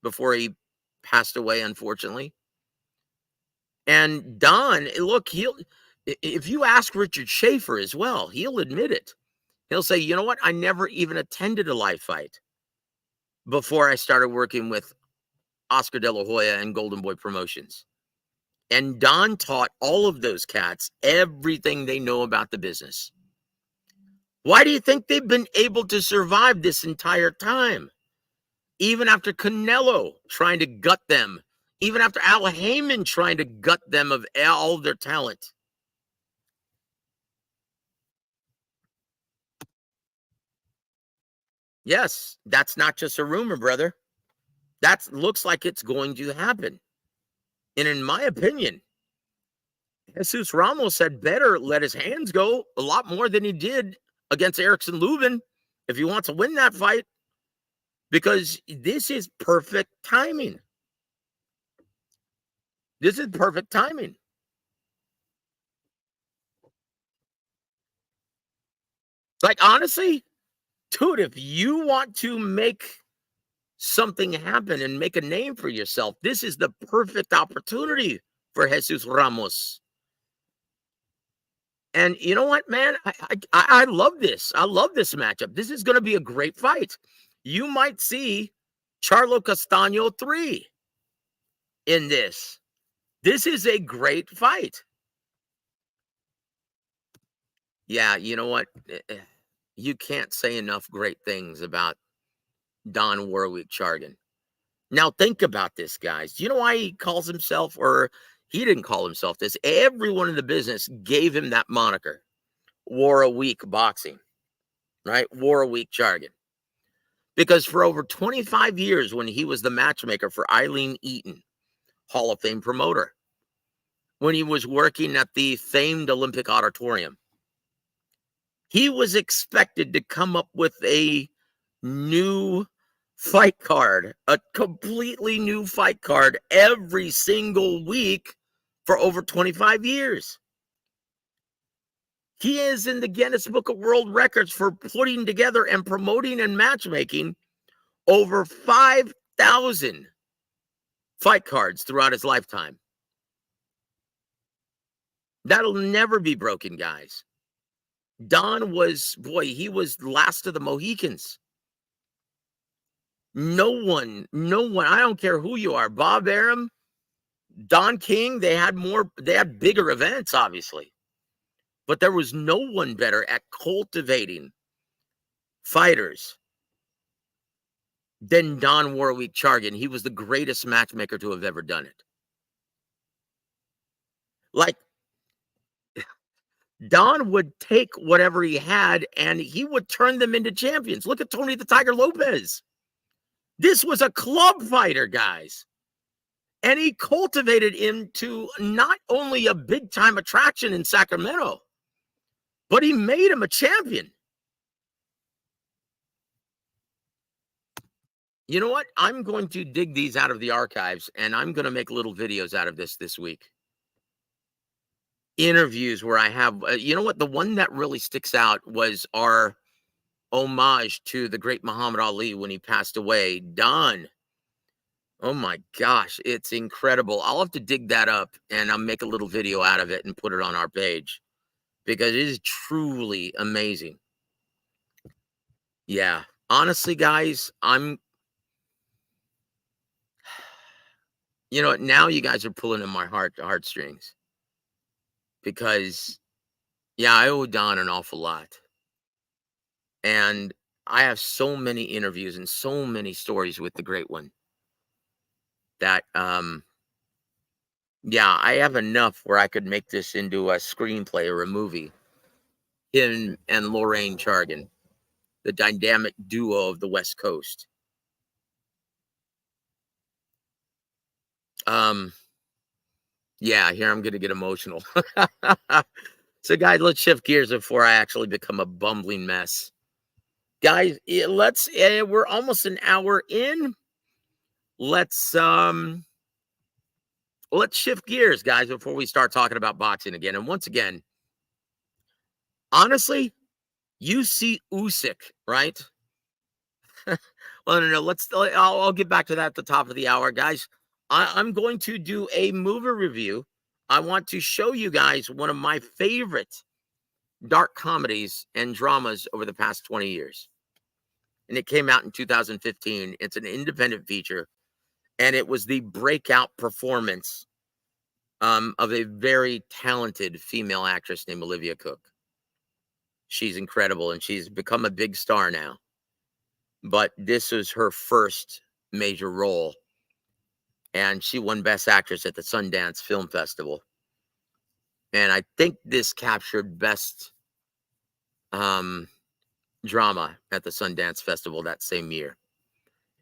before he passed away, unfortunately. And Don, look, if you ask Richard Schaefer as well, he'll admit it. He'll say, you know what? I never even attended a live fight before I started working with Oscar De La Hoya and Golden Boy Promotions. And Don taught all of those cats everything they know about the business. Why do you think they've been able to survive this entire time? Even after Canelo trying to gut them, even after Al Heyman trying to gut them of all of their talent. Yes, that's not just a rumor, brother. That looks like it's going to happen. And in my opinion, Jesus Ramos had better let his hands go a lot more than he did against Erickson Lubin if he wants to win that fight, because this is perfect timing. This is perfect timing. Like, honestly, dude, if you want to make something happen and make a name for yourself, this is the perfect opportunity for Jesus Ramos. And you know what, man? I love this. I love this matchup. This is going to be a great fight. You might see Charlo Castaño 3 in this. This is a great fight. Yeah, you know what? You can't say enough great things about Don Warwick Chargan. Now, think about this, guys. Do you know why he calls himself, or he didn't call himself this? Everyone in the business gave him that moniker, War a Week Boxing, right? War a Week Chargan. Because for over 25 years, when he was the matchmaker for Eileen Eaton, Hall of Fame promoter, when he was working at the famed Olympic Auditorium, he was expected to come up with a new fight card, a completely new fight card every single week for over 25 years. He is in the Guinness Book of World Records for putting together and promoting and matchmaking over 5,000 fight cards throughout his lifetime. That'll never be broken, guys. Don was, boy, he was last of the Mohicans. No one, I don't care who you are, Bob Arum, Don King, they had bigger events, obviously. But there was no one better at cultivating fighters than Don Warwick Chargan. He was the greatest matchmaker to have ever done it. Like, Don would take whatever he had and he would turn them into champions. Look at Tony the Tiger Lopez. This was a club fighter, guys. And he cultivated him to not only a big-time attraction in Sacramento, but he made him a champion. You know what? I'm going to dig these out of the archives, and I'm going to make little videos out of this week. Interviews where I have, you know what? The one that really sticks out was our homage to the great Muhammad Ali when he passed away. Don. Oh my gosh, it's incredible. I'll have to dig that up and I'll make a little video out of it and put it on our page because it is truly amazing. Yeah, honestly, guys, you know, now you guys are pulling in my heartstrings because, yeah, I owe Don an awful lot. And I have so many interviews and so many stories with the great one that, yeah, I have enough where I could make this into a screenplay or a movie. Him and Lorraine Chargan, the dynamic duo of the West Coast. Yeah, here I'm going to get emotional. So, guys, let's shift gears before I actually become a bumbling mess. Guys, we're almost an hour in. Let's shift gears, guys, before we start talking about boxing again. And once again, honestly, you see Usyk, right? Well, no. I'll get back to that at the top of the hour, guys. I'm going to do a movie review. I want to show you guys one of my favorite dark comedies and dramas over the past 20 years. And it came out in 2015. It's an independent feature. And it was the breakout performance of a very talented female actress named Olivia Cook. She's incredible, and she's become a big star now. But this was her first major role. And she won Best Actress at the Sundance Film Festival. And I think this captured Best Drama at the Sundance Festival that same year.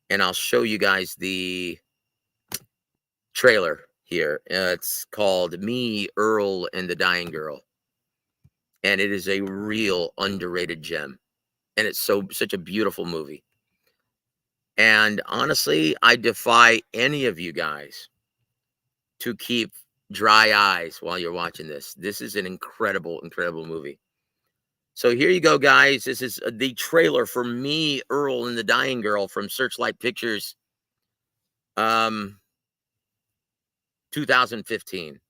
And I'll show you guys the trailer here. It's called Me, Earl, and the Dying Girl. And it is a real underrated gem. And it's such a beautiful movie. And honestly, I defy any of you guys to keep dry eyes while you're watching this. This is an incredible, incredible movie. So here you go, guys. This is the trailer for Me, Earl, and the Dying Girl from Searchlight Pictures, 2015.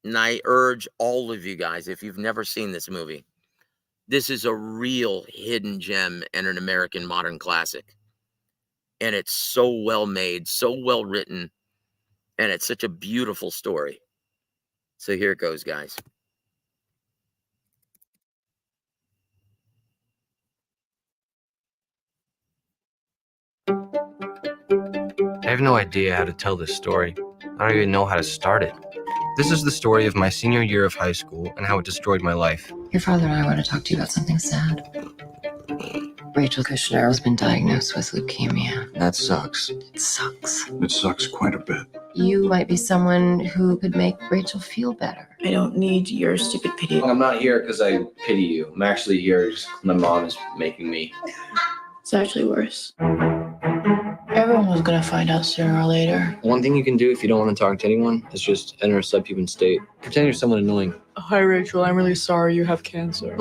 And I urge all of you guys, if you've never seen this movie, this is a real hidden gem and an American modern classic. And it's so well made, so well written, and it's such a beautiful story. So here it goes, guys. I have no idea how to tell this story. I don't even know how to start it. This is the story of my senior year of high school and how it destroyed my life. Your father and I want to talk to you about something sad. Rachel Kushner has been diagnosed with leukemia. That sucks. It sucks. It sucks quite a bit. You might be someone who could make Rachel feel better. I don't need your stupid pity. I'm not here because I pity you. I'm actually here because my mom is making me. It's actually worse. Everyone was gonna find out sooner or later. One thing you can do if you don't want to talk to anyone is just enter a subhuman state. Pretend you're someone annoying. Hi, Rachel. I'm really sorry you have cancer.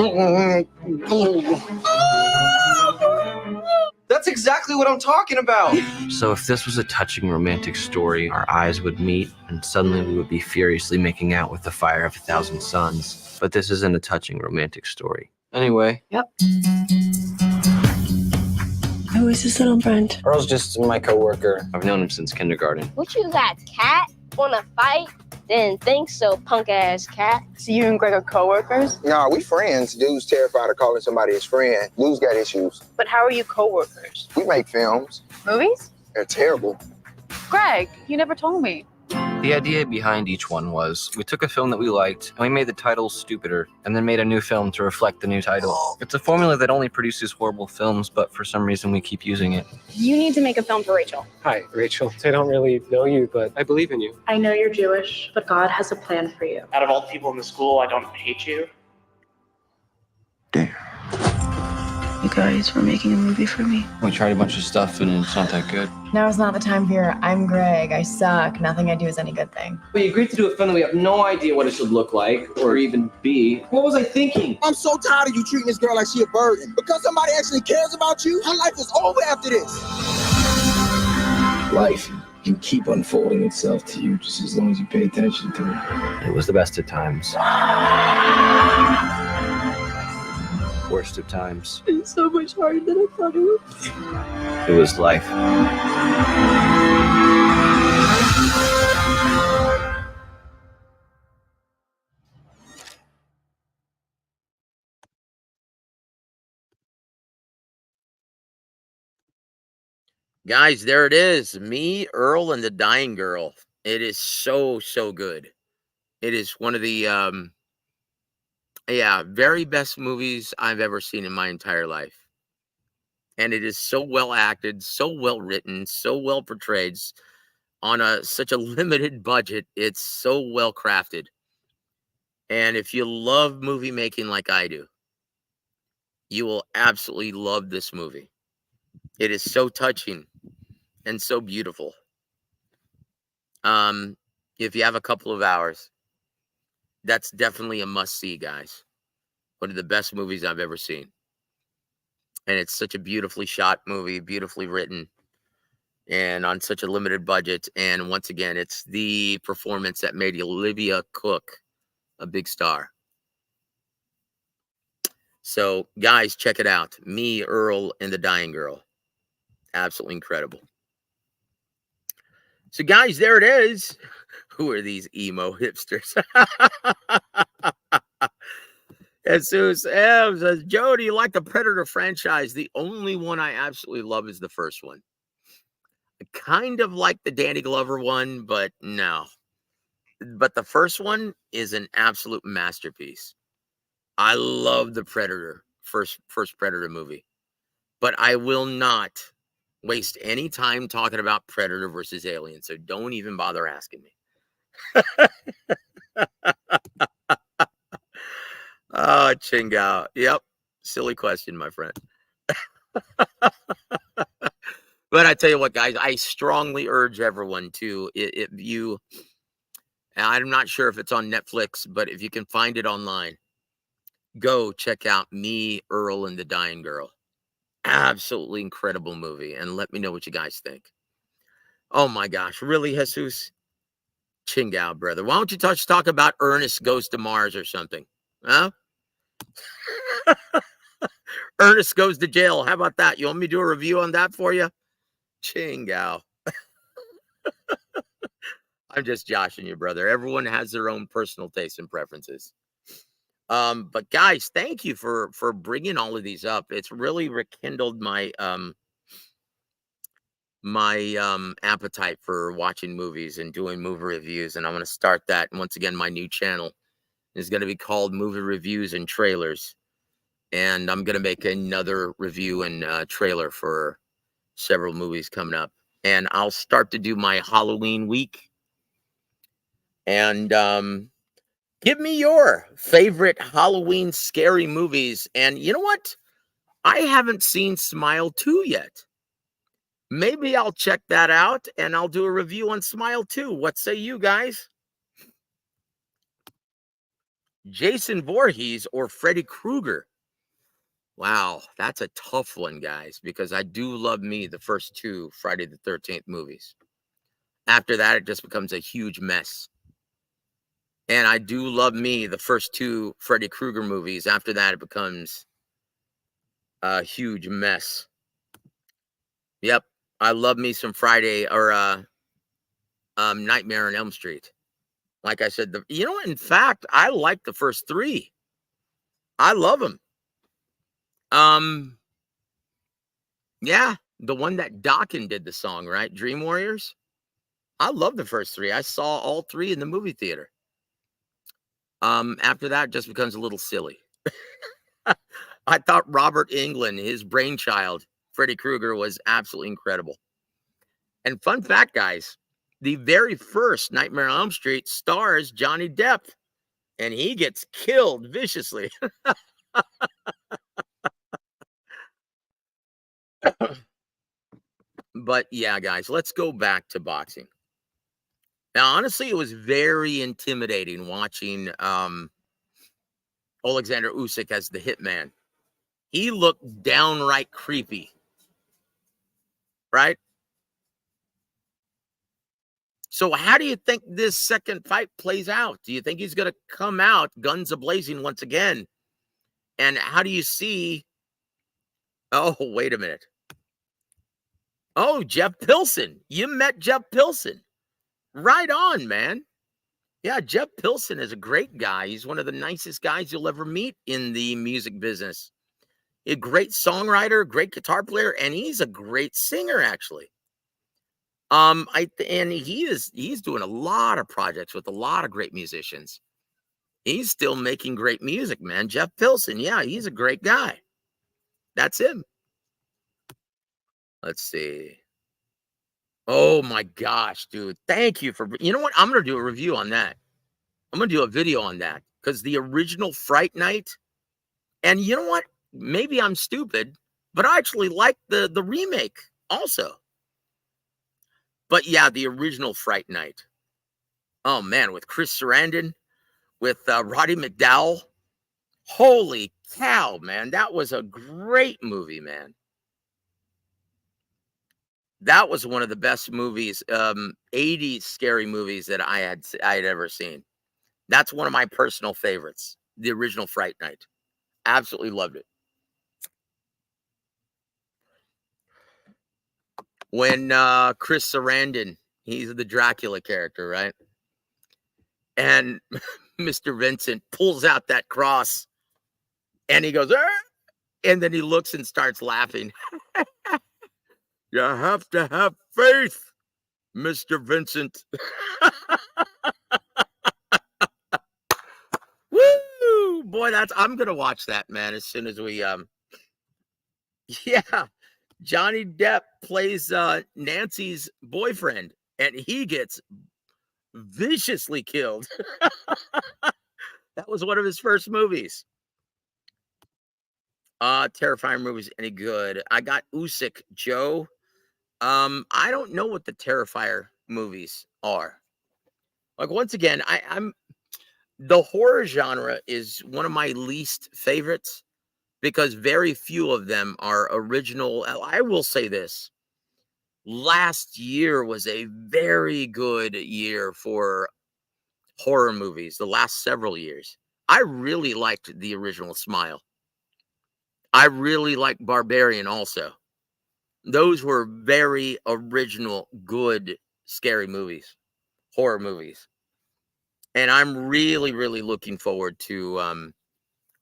That's exactly what I'm talking about. So if this was a touching romantic story, our eyes would meet and suddenly we would be furiously making out with the fire of 1,000 suns. But this isn't a touching romantic story. Anyway. Yep. Who is this little friend? Earl's just my coworker. I've known him since kindergarten. What you got, cat? Wanna fight? Didn't think so, punk ass cat. So you and Greg are co-workers? Nah, we friends. Dude's terrified of calling somebody his friend. Dude's got issues. But how are you co-workers? We make films. Movies? They're terrible. Greg, you never told me. The idea behind each one was we took a film that we liked and we made the title stupider and then made a new film to reflect the new title. It's a formula that only produces horrible films, but for some reason we keep using it. You need to make a film for Rachel. Hi, Rachel. I don't really know you, but I believe in you. I know you're Jewish, but God has a plan for you. Out of all the people in the school, I don't hate you. Damn. You guys were making a movie for me. We tried a bunch of stuff and it's not that good. Now is not the time for your I'm Greg, I suck, nothing I do is any good thing. We agreed to do a film that we have no idea what it should look like or even be. What was I thinking? I'm so tired of you treating this girl like she a burden. Because somebody actually cares about you, her life is over after this. Life can keep unfolding itself to you just as long as you pay attention to it. It was the best of times. Worst of times. It's so much harder than I thought it would. It was life. Guys, there it is. Me, Earl, and the Dying Girl. It is so, so good. It is one of the very best movies I've ever seen in my entire life. And it is so well acted, so well written, so well portrayed on such a limited budget. It's so well crafted. And if you love movie making like I do, you will absolutely love this movie. It is so touching and so beautiful. If you have a couple of hours, that's definitely a must-see, guys. One of the best movies I've ever seen. And it's such a beautifully shot movie, beautifully written, and on such a limited budget. And once again, it's the performance that made Olivia Cook a big star. So, guys, check it out. Me, Earl, and the Dying Girl. Absolutely incredible. So, guys, there it is. Who are these emo hipsters? Jesus M says, Joe, do you like the Predator franchise? The only one I absolutely love is the first one. I kind of like the Danny Glover one, but no. But the first one is an absolute masterpiece. I love the Predator, first Predator movie. But I will not waste any time talking about Predator versus Alien, so don't even bother asking me. Oh, Chingao. Yep. Silly question, my friend. But I tell you what, guys, I strongly urge everyone to, if you, I'm not sure if it's on Netflix, but if you can find it online, go check out Me, Earl, and the Dying Girl. Absolutely incredible movie. And let me know what you guys think. Oh my gosh. Really, Jesus? Chingao, brother. Why don't you talk about Ernest Goes to Mars or something? Huh? Ernest Goes to Jail. How about that? You want me to do a review on that for you? Chingao. I'm just joshing you, brother. Everyone has their own personal tastes and preferences. But guys, thank you for bringing all of these up. It's really rekindled my appetite for watching movies and doing movie reviews, and I'm going to start that. And once again, my new channel is going to be called Movie Reviews and Trailers, and I'm going to make another review and trailer for several movies coming up. And I'll start to do my Halloween week, and give me your favorite Halloween scary movies. And you know what? I haven't seen Smile 2 yet. Maybe I'll check that out and I'll do a review on Smile 2. What say you guys? Jason Voorhees or Freddy Krueger? Wow, that's a tough one, guys, because I do love the first two Friday the 13th movies. After that, it just becomes a huge mess. And I do love the first two Freddy Krueger movies. After that, it becomes a huge mess. Yep. I love me some Friday or Nightmare on Elm Street. Like I said, in fact, I like the first three. I love them. Yeah, the one that Dokken did the song, right? Dream Warriors. I love the first three. I saw all three in the movie theater. After that, it just becomes a little silly. I thought Robert Englund, his brainchild, Freddy Krueger, was absolutely incredible. And fun fact, guys, the very first Nightmare on Elm Street stars Johnny Depp, and he gets killed viciously. But yeah, guys, let's go back to boxing. Now, honestly, it was very intimidating watching Alexander Usyk as the hitman. He looked downright creepy, right? So how do you think this second fight plays out? Do you think he's going to come out guns a-blazing once again? And how do you see... Oh, wait a minute. Oh, Jeff Pilson. You met Jeff Pilson. Right on, man. Yeah, Jeff Pilson is a great guy. He's one of the nicest guys you'll ever meet in the music business. A great songwriter, great guitar player, and he's a great singer, actually. And he's doing a lot of projects with a lot of great musicians. He's still making great music, man. Jeff Pilson, yeah, he's a great guy. That's him. Let's see. Oh my gosh, dude. Thank you for, you know what? I'm going to do a review on that. I'm going to do a video on that because the original Fright Night, and you know what? Maybe I'm stupid, but I actually like the remake also. But yeah, the original Fright Night. Oh man, with Chris Sarandon, with Roddy McDowell. Holy cow, man. That was a great movie, man. That was one of the best movies, 80s scary movies that I had ever seen. That's one of my personal favorites, the original Fright Night. Absolutely loved it. When Chris Sarandon, he's the Dracula character, right? And Mr. Vincent pulls out that cross and he goes, "Arr!" And then he looks and starts laughing. You have to have faith, Mr. Vincent. Woo! Boy, I'm gonna watch that, man, as soon as we yeah. Johnny Depp plays Nancy's boyfriend, and he gets viciously killed. That was one of his first movies. Terrifying movies any good? I got Usyk, Joe. I don't know what the Terrifier movies are. Like, once again, I'm the horror genre is one of my least favorites because very few of them are original. I will say this. Last year was a very good year for horror movies, the last several years. I really liked the original Smile. I really liked Barbarian also. Those were very original, good, scary movies, horror movies. And I'm really, really looking forward to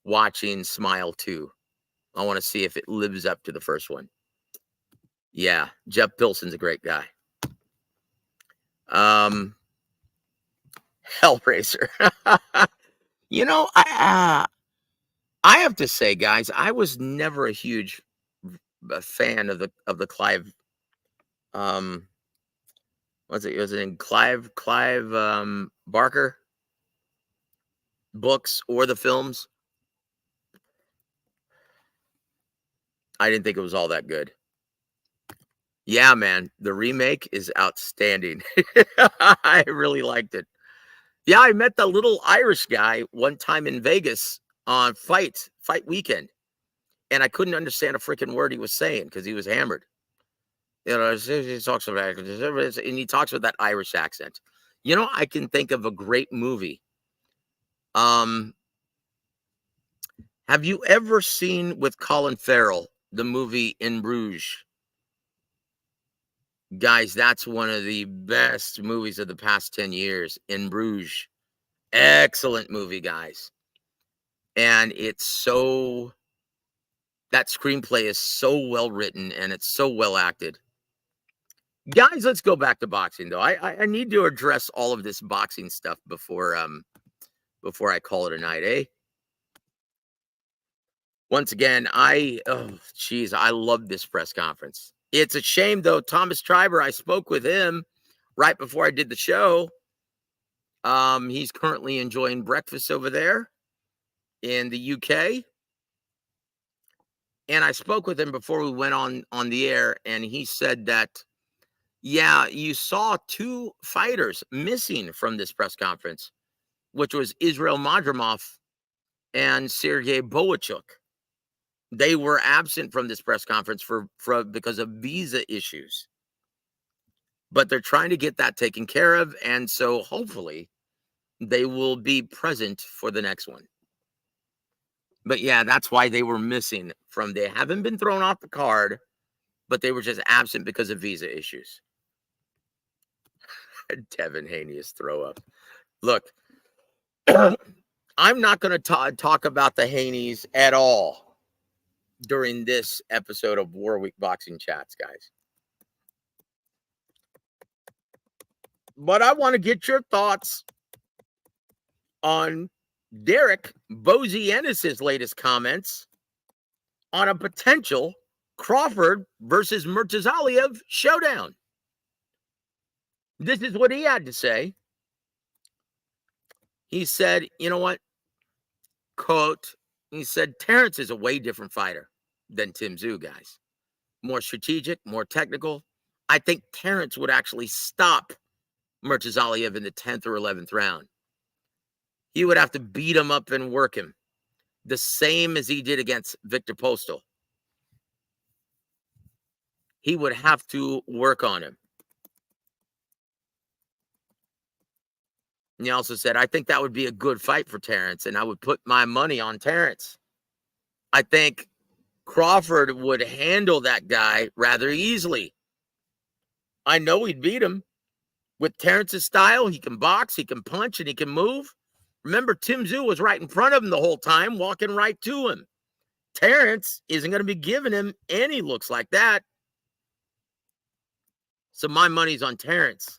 watching Smile 2. I want to see if it lives up to the first one. Yeah, Jeff Pilson's a great guy. Hellraiser. I have to say, guys, I was never a huge fan of the Clive. Was it in Clive Barker books or the films? I didn't think it was all that good. Yeah, man, the remake is outstanding. I really liked it. Yeah, I met the little Irish guy one time in Vegas on fight weekend, and I couldn't understand a freaking word he was saying because he was hammered. He talks about and he talks with that Irish accent. I can think of a great movie. Have you ever seen with Colin Farrell the movie In Bruges? Guys, that's one of the best movies of the past 10 years, In Bruges. Excellent movie, guys. And it's so, that screenplay is so well written and it's so well acted. Guys, let's go back to boxing, though. I need to address all of this boxing stuff before I call it a night, eh? Once again, I love this press conference. It's a shame, though, Thomas Triber, I spoke with him right before I did the show. He's currently enjoying breakfast over there in the UK. And I spoke with him before we went on the air, and he said that, yeah, you saw two fighters missing from this press conference, which was Israel Madrimov and Sergey Boachuk. They were absent from this press conference because of visa issues. But they're trying to get that taken care of, and so hopefully they will be present for the next one. But yeah, that's why they were missing from. They haven't been thrown off the card, but they were just absent because of visa issues. Devin Haney's throw up. Look, I'm not going to talk about the Haneys at all during this episode of War Week Boxing Chats, guys. But I want to get your thoughts on Derek Boziennis' latest comments on a potential Crawford versus Murtazaliev showdown. This is what he had to say. He said, you know what? Quote, he said, Terrence is a way different fighter than Tim Tszyu, guys. More strategic, more technical. I think Terrence would actually stop Murtazaliev in the 10th or 11th round. He would have to beat him up and work him, the same as he did against Victor Postal. He would have to work on him. And he also said, I think that would be a good fight for Terrence, and I would put my money on Terrence. I think Crawford would handle that guy rather easily. I know he'd beat him. With Terrence's style, he can box, he can punch, and he can move. Remember, Tim Tszyu was right in front of him the whole time, walking right to him. Terrence isn't going to be giving him any looks like that. So my money's on Terrence.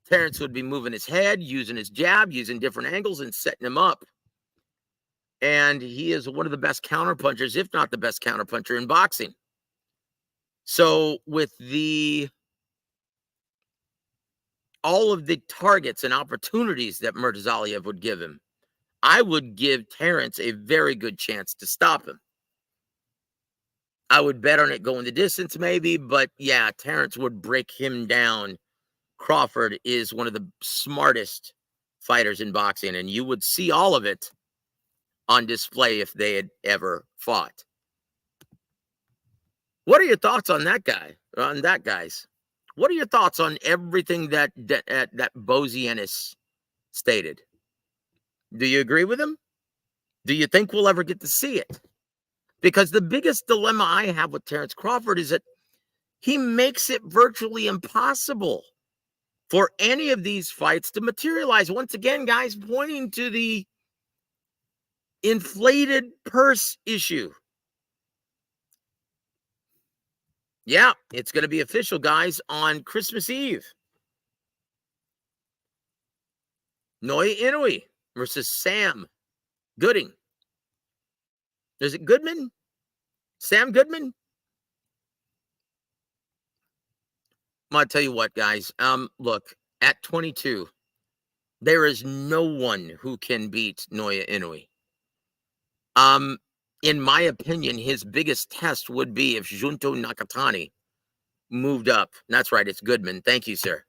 Terrence would be moving his head, using his jab, using different angles, and setting him up. And he is one of the best counterpunchers, if not the best counterpuncher in boxing. So with all of the targets and opportunities that Murtazaliev would give him, I would give Terrence a very good chance to stop him. I would bet on it going the distance maybe, but yeah, Terrence would break him down. Crawford is one of the smartest fighters in boxing, and you would see all of it on display if they had ever fought. What are your thoughts on that guy? Guys? What are your thoughts on everything that Boziennis stated? Do you agree with him? Do you think we'll ever get to see it? Because the biggest dilemma I have with Terrence Crawford is that he makes it virtually impossible for any of these fights to materialize. Once again, guys, pointing to the inflated purse issue. Yeah, it's going to be official, guys, on Christmas Eve. Naoya Inoue versus Sam Gooding. Is it Goodman? Sam Goodman? I'm going to tell you what, guys. Look, at 22, there is no one who can beat Naoya Inoue. In my opinion, his biggest test would be if Junto Nakatani moved up. That's right, it's Goodman. Thank you, sir.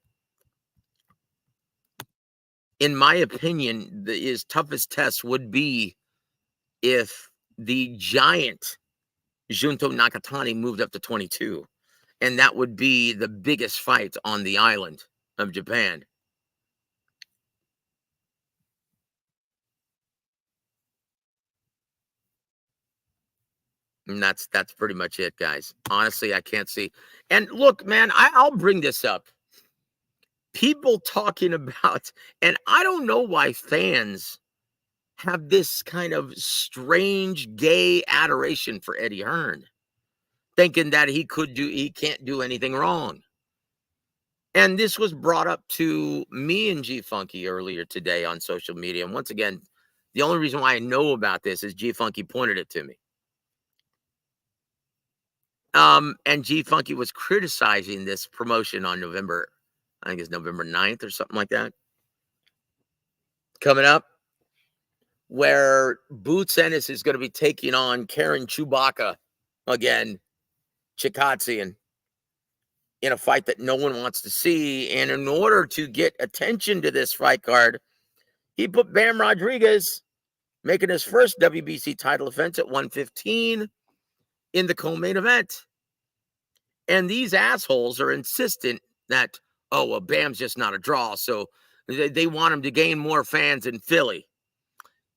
In my opinion, his toughest test would be if the giant Junto Nakatani moved up to 22. And that would be the biggest fight on the island of Japan. And that's pretty much it, guys. Honestly, I can't see. And look, man, I'll bring this up. people talking about, and I don't know why fans have this kind of strange gay adoration for Eddie Hearn, thinking that he can't do anything wrong. And this was brought up to me and G Funky earlier today on social media. And once again, the only reason why I know about this is G Funky pointed it to me. And G Funky was criticizing this promotion on November, I think it's November 9th or something like that, coming up, where Boots Ennis is going to be taking on Karen Chewbacca again, Chikatsian, in a fight that no one wants to see. And in order to get attention to this fight card, he put Bam Rodriguez, making his first WBC title defense at 115, in the co-main event. And these assholes are insistent that, oh, well, Bam's just not a draw, so they want him to gain more fans in Philly.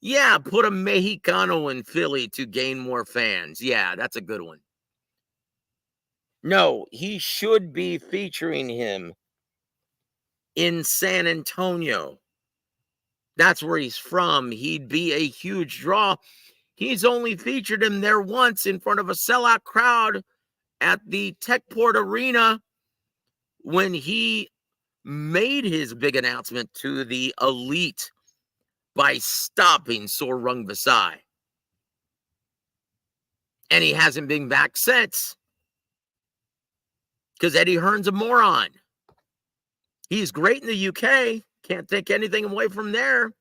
Yeah, put a Mexicano in Philly to gain more fans. Yeah, that's a good one. No, he should be featuring him in San Antonio. That's where he's from. He'd be a huge draw. He's only featured him there once in front of a sellout crowd at the Techport Arena when he made his big announcement to the elite by stopping Sorung Vasai. And he hasn't been back since, because Eddie Hearn's a moron. He's great in the UK. Can't take anything away from there.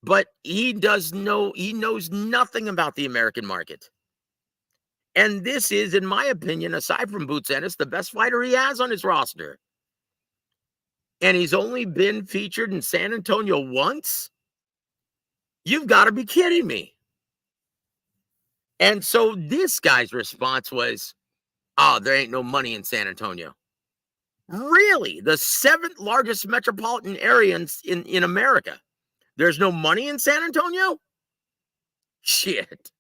But he knows nothing about the American market. And this is, in my opinion, aside from Boots Ennis, the best fighter he has on his roster. And he's only been featured in San Antonio once? You've got to be kidding me. And so this guy's response was, oh, there ain't no money in San Antonio. Really? The 7th largest metropolitan area in America. There's no money in San Antonio? Shit.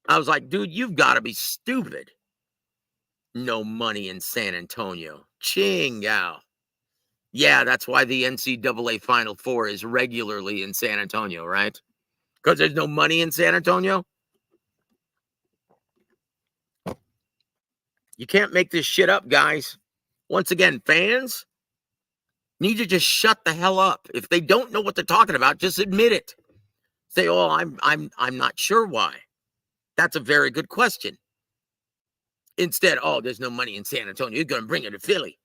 I was like, dude, you've got to be stupid. No money in San Antonio. Ching-ao. Yeah, that's why the NCAA Final Four is regularly in San Antonio, right? Because there's no money in San Antonio? You can't make this shit up, guys. Once again, fans need to just shut the hell up. If they don't know what they're talking about, just admit it. Say, oh, I'm not sure why. That's a very good question. Instead, oh, there's no money in San Antonio. You're going to bring it to Philly.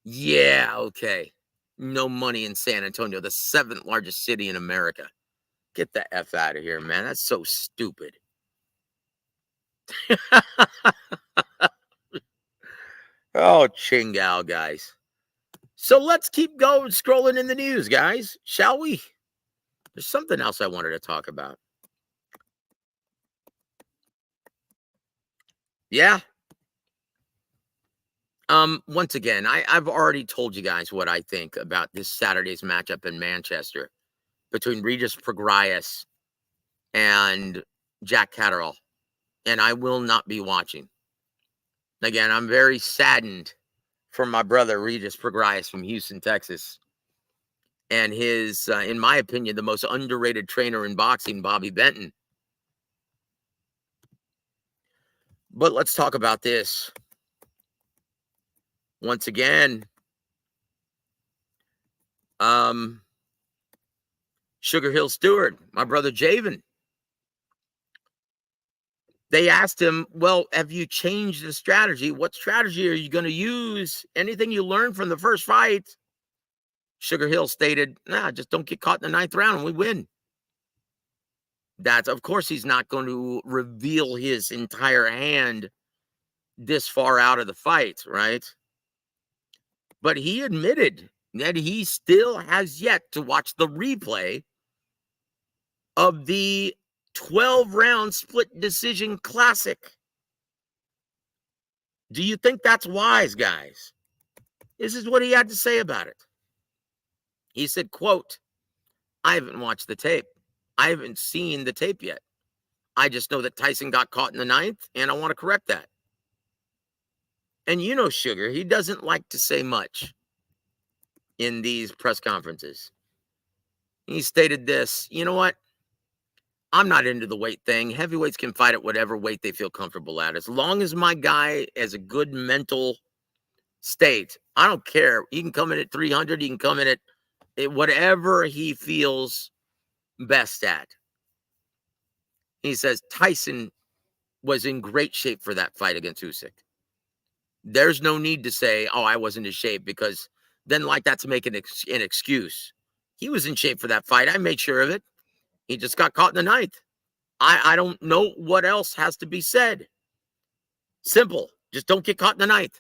Yeah, okay. No money in San Antonio, the 7th largest city in America. Get the F out of here, man. That's so stupid. Oh, Chingao, guys. So let's keep going, scrolling in the news, guys. Shall we? There's something else I wanted to talk about. Yeah. Once again, I've already told you guys what I think about this Saturday's matchup in Manchester between Regis Prograis and Jack Catterall. And I will not be watching. Again, I'm very saddened for my brother, Regis Prograis from Houston, Texas. And his, in my opinion, the most underrated trainer in boxing, Bobby Benton. But let's talk about this. Once again, Sugar Hill Stewart, my brother Javen. They asked him, well, have you changed the strategy? What strategy are you going to use? Anything you learned from the first fight? Sugar Hill stated, nah, just don't get caught in the 9th round and we win. That's, of course, he's not going to reveal his entire hand this far out of the fight, right? But he admitted that he still has yet to watch the replay of the 12-round split decision classic. Do you think that's wise, guys? This is what he had to say about it. He said, quote, I haven't watched the tape. I haven't seen the tape yet. I just know that Tyson got caught in the 9th, and I want to correct that. And you know Sugar, he doesn't like to say much in these press conferences. He stated this, you know what? I'm not into the weight thing. Heavyweights can fight at whatever weight they feel comfortable at. As long as my guy has a good mental state, I don't care. He can come in at 300. He can come in at whatever he feels best at. He says Tyson was in great shape for that fight against Usyk. There's no need to say, oh, I wasn't in shape, because then like that's making an excuse. He was in shape for that fight. I made sure of it. He just got caught in the ninth. I don't know what else has to be said. Simple. Just don't get caught in the ninth.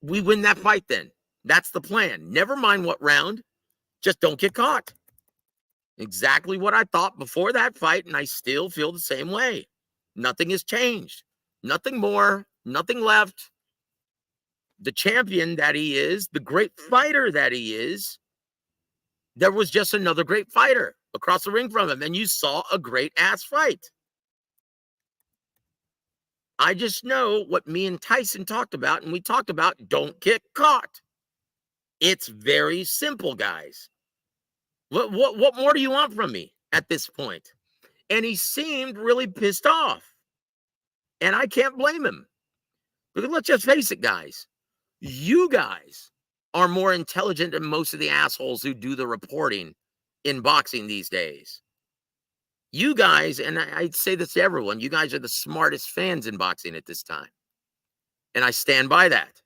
We win that fight then. That's the plan. Never mind what round. Just don't get caught. Exactly what I thought before that fight, and I still feel the same way. Nothing has changed. Nothing more. Nothing left. The champion that he is, the great fighter that he is, there was just another great fighter across the ring from him, and you saw a great-ass fight. I just know what me and Tyson talked about, and we talked about don't get caught. It's very simple, guys. What more do you want from me at this point? And he seemed really pissed off. And I can't blame him. Because let's just face it, guys. You guys are more intelligent than most of the assholes who do the reporting in boxing these days. You guys, and I'd say this to everyone, you guys are the smartest fans in boxing at this time. And I stand by that.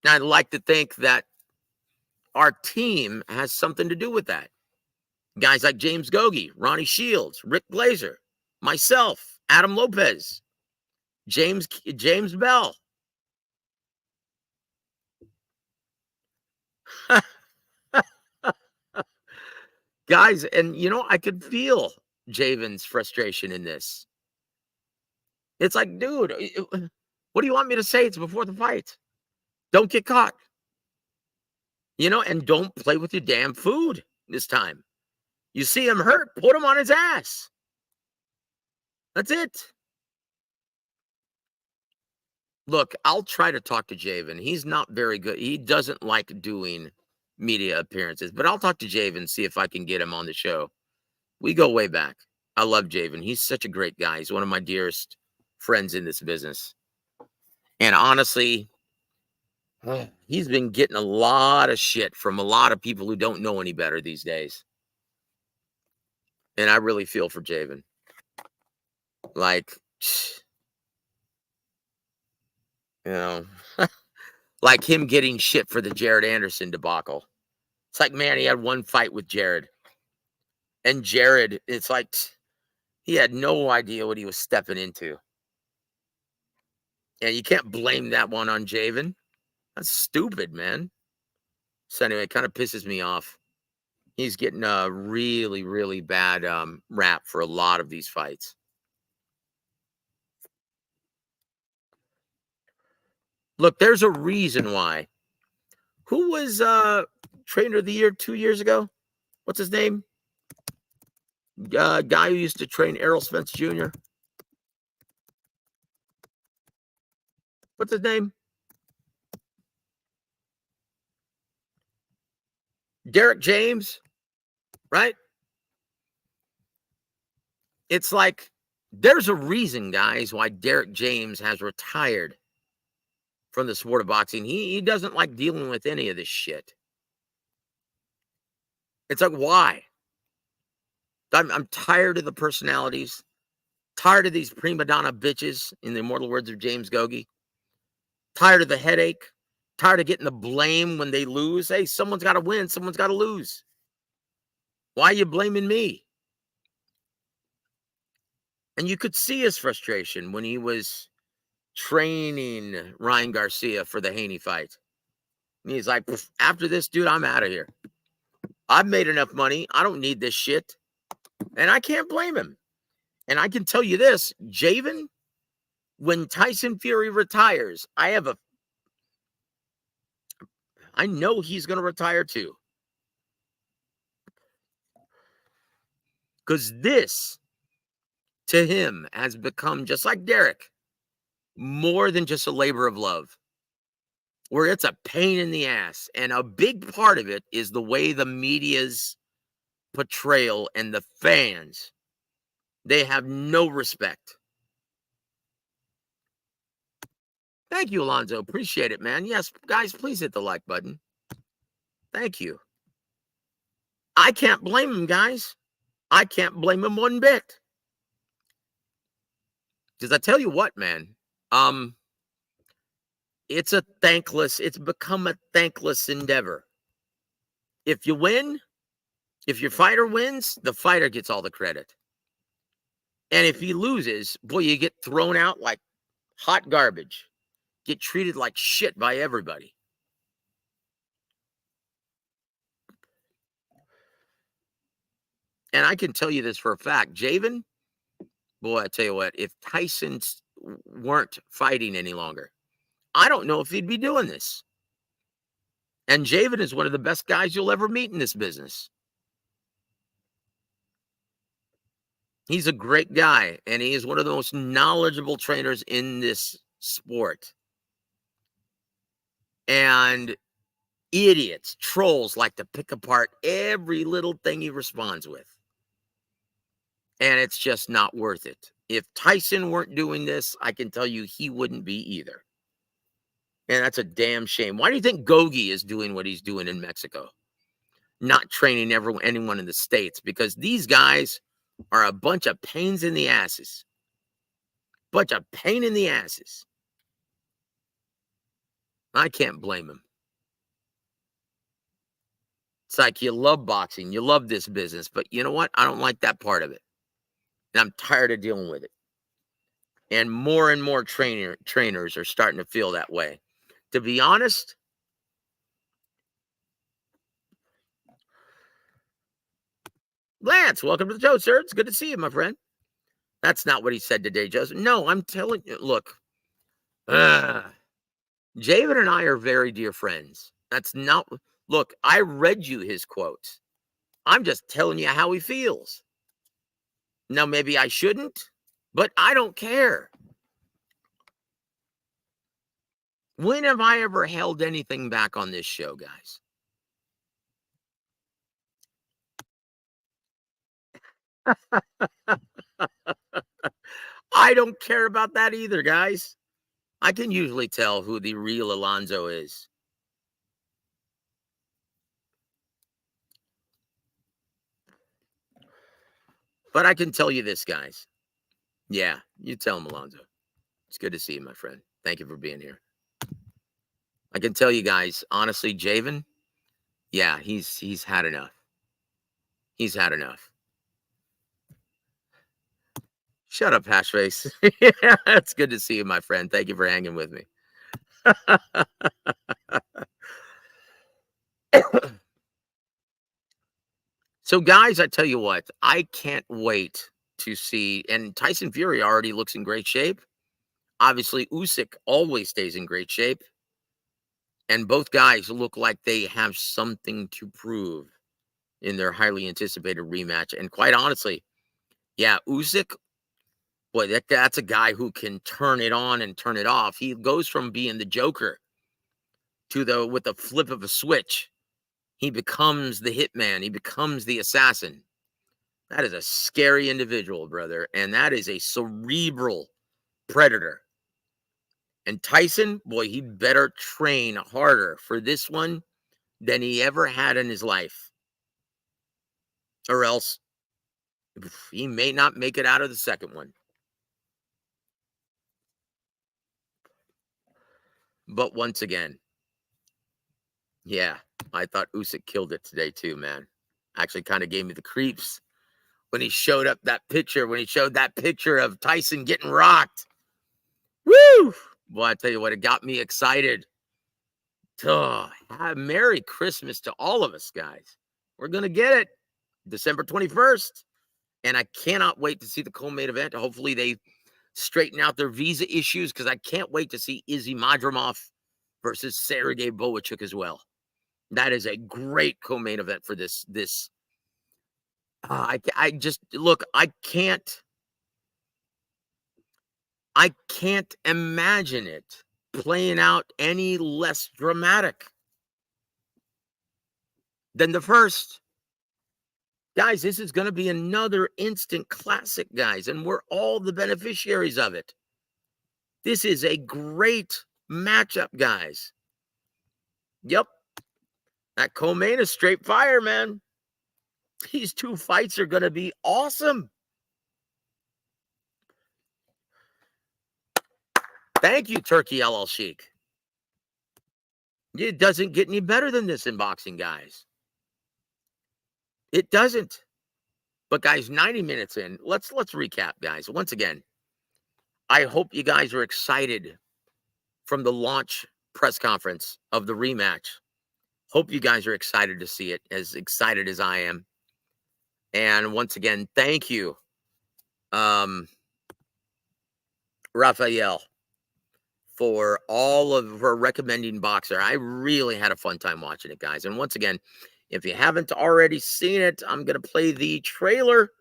And I'd like to think that our team has something to do with that. Guys like James Gogi, Ronnie Shields, Rick Glazer, myself, Adam Lopez, James Bell. Guys, and you know, I could feel Javen's frustration in this. It's like, dude, what do you want me to say? It's before the fight. Don't get caught. You know, and don't play with your damn food this time. You see him hurt, put him on his ass. That's it. Look, I'll try to talk to Javen. He's not very good. He doesn't like doing media appearances, but I'll talk to Javen, see if I can get him on the show. We go way back. I love Javen. He's such a great guy. He's one of my dearest friends in this business. And honestly, he's been getting a lot of shit from a lot of people who don't know any better these days. And I really feel for Javen. Like, you know, like him getting shit for the Jared Anderson debacle. It's like, man, he had one fight with Jared. And Jared, it's like he had no idea what he was stepping into. And you can't blame that one on Javen. That's stupid, man. So anyway, it kind of pisses me off. He's getting a really, really bad rap for a lot of these fights. Look, there's a reason why. Who was trainer of the year 2 years ago? What's his name? Guy who used to train Errol Spence Jr. What's his name? Derek James, right? It's like there's a reason, guys, why Derek James has retired from the sport of boxing. He doesn't like dealing with any of this shit. It's like, why? I'm tired of the personalities, tired of these prima donna bitches, in the immortal words of James Gogi. Tired of the headache, tired of getting the blame when they lose. Hey, someone's got to win, someone's got to lose. Why are you blaming me? And you could see his frustration when he was training Ryan Garcia for the Haney fight. And he's like, after this, dude, I'm out of here. I've made enough money. I don't need this shit. And I can't blame him. And I can tell you this, Javen, when Tyson Fury retires, I know he's going to retire too. Because this, to him, has become just like Derek. more than just a labor of love, where it's a pain in the ass. And a big part of it is the way the media's portrayal and the fans, they have no respect. Thank you, Alonzo. Appreciate it, man. Yes, guys, please hit the like button. Thank you. I can't blame him, guys. I can't blame him one bit. Because I tell you what, man, it's become a thankless endeavor. If you win, if your fighter wins, the fighter gets all the credit. And if he loses, boy, you get thrown out like hot garbage. Get treated like shit by everybody. And I can tell you this for a fact. Javen, boy, I tell you what, if Tyson weren't fighting any longer, I don't know if he'd be doing this. And Javen is one of the best guys you'll ever meet in this business. He's a great guy, and he is one of the most knowledgeable trainers in this sport. And idiots, trolls like to pick apart every little thing he responds with. And it's just not worth it. If Tyson weren't doing this, I can tell you he wouldn't be either. And that's a damn shame. Why do you think Gogi is doing what he's doing in Mexico? Not training anyone in the States, because these guys are a bunch of pains in the asses. Bunch of pain in the asses. I can't blame him. It's like you love boxing, you love this business, but you know what? I don't like that part of it. And I'm tired of dealing with it. And more trainers are starting to feel that way. To be honest, Lance, welcome to the show, sir. It's good to see you, my friend. That's not what he said today, Joseph. No, I'm telling you, look, Javen and I are very dear friends. That's not, look, I read you his quotes. I'm just telling you how he feels. Now, maybe I shouldn't, but I don't care. When have I ever held anything back on this show, guys? I don't care about that either, guys. I can usually tell who the real Alonzo is. But I can tell you this, guys. Yeah, you tell him, Alonzo. It's good to see you, my friend. Thank you for being here. I can tell you guys, honestly, Javen, yeah, he's had enough. He's had enough. Shut up, Hashface. Yeah, it's good to see you, my friend. Thank you for hanging with me. So, guys, I tell you what, I can't wait to see, and Tyson Fury already looks in great shape. Obviously, Usyk always stays in great shape. And both guys look like they have something to prove in their highly anticipated rematch. And quite honestly, yeah, Usyk, boy, that's a guy who can turn it on and turn it off. He goes from being the Joker to with the flip of a switch, he becomes the hitman. He becomes the assassin. That is a scary individual, brother. And that is a cerebral predator. And Tyson, boy, he better train harder for this one than he ever had in his life. Or else he may not make it out of the second one. But once again, yeah, I thought Usyk killed it today too, man. Actually kind of gave me the creeps when he showed up that picture, of Tyson getting rocked. Woo! Boy, I tell you what, it got me excited. Oh, Merry Christmas to all of us, guys. We're going to get it December 21st. And I cannot wait to see the co-main event. Hopefully they straighten out their visa issues, because I can't wait to see Izzy Madrimov versus Sergey Boachuk as well. That is a great co-main event for this. I just, look, I can't I can't imagine it playing out any less dramatic than the first. Guys, this is going to be another instant classic, guys, and we're all the beneficiaries of it. This is a great matchup, guys. Yep. That co-main is straight fire, man. These two fights are going to be awesome. Thank you, Turkey LL Sheik. It doesn't get any better than this in boxing, guys. It doesn't. But guys, 90 minutes in, let's recap, guys. Once again, I hope you guys are excited from the launch press conference of the rematch. Hope you guys are excited to see it, as excited as I am. And once again, thank you, Raphael, for all of her recommending Boxer. I really had a fun time watching it, guys. And once again, if you haven't already seen it, I'm going to play the trailer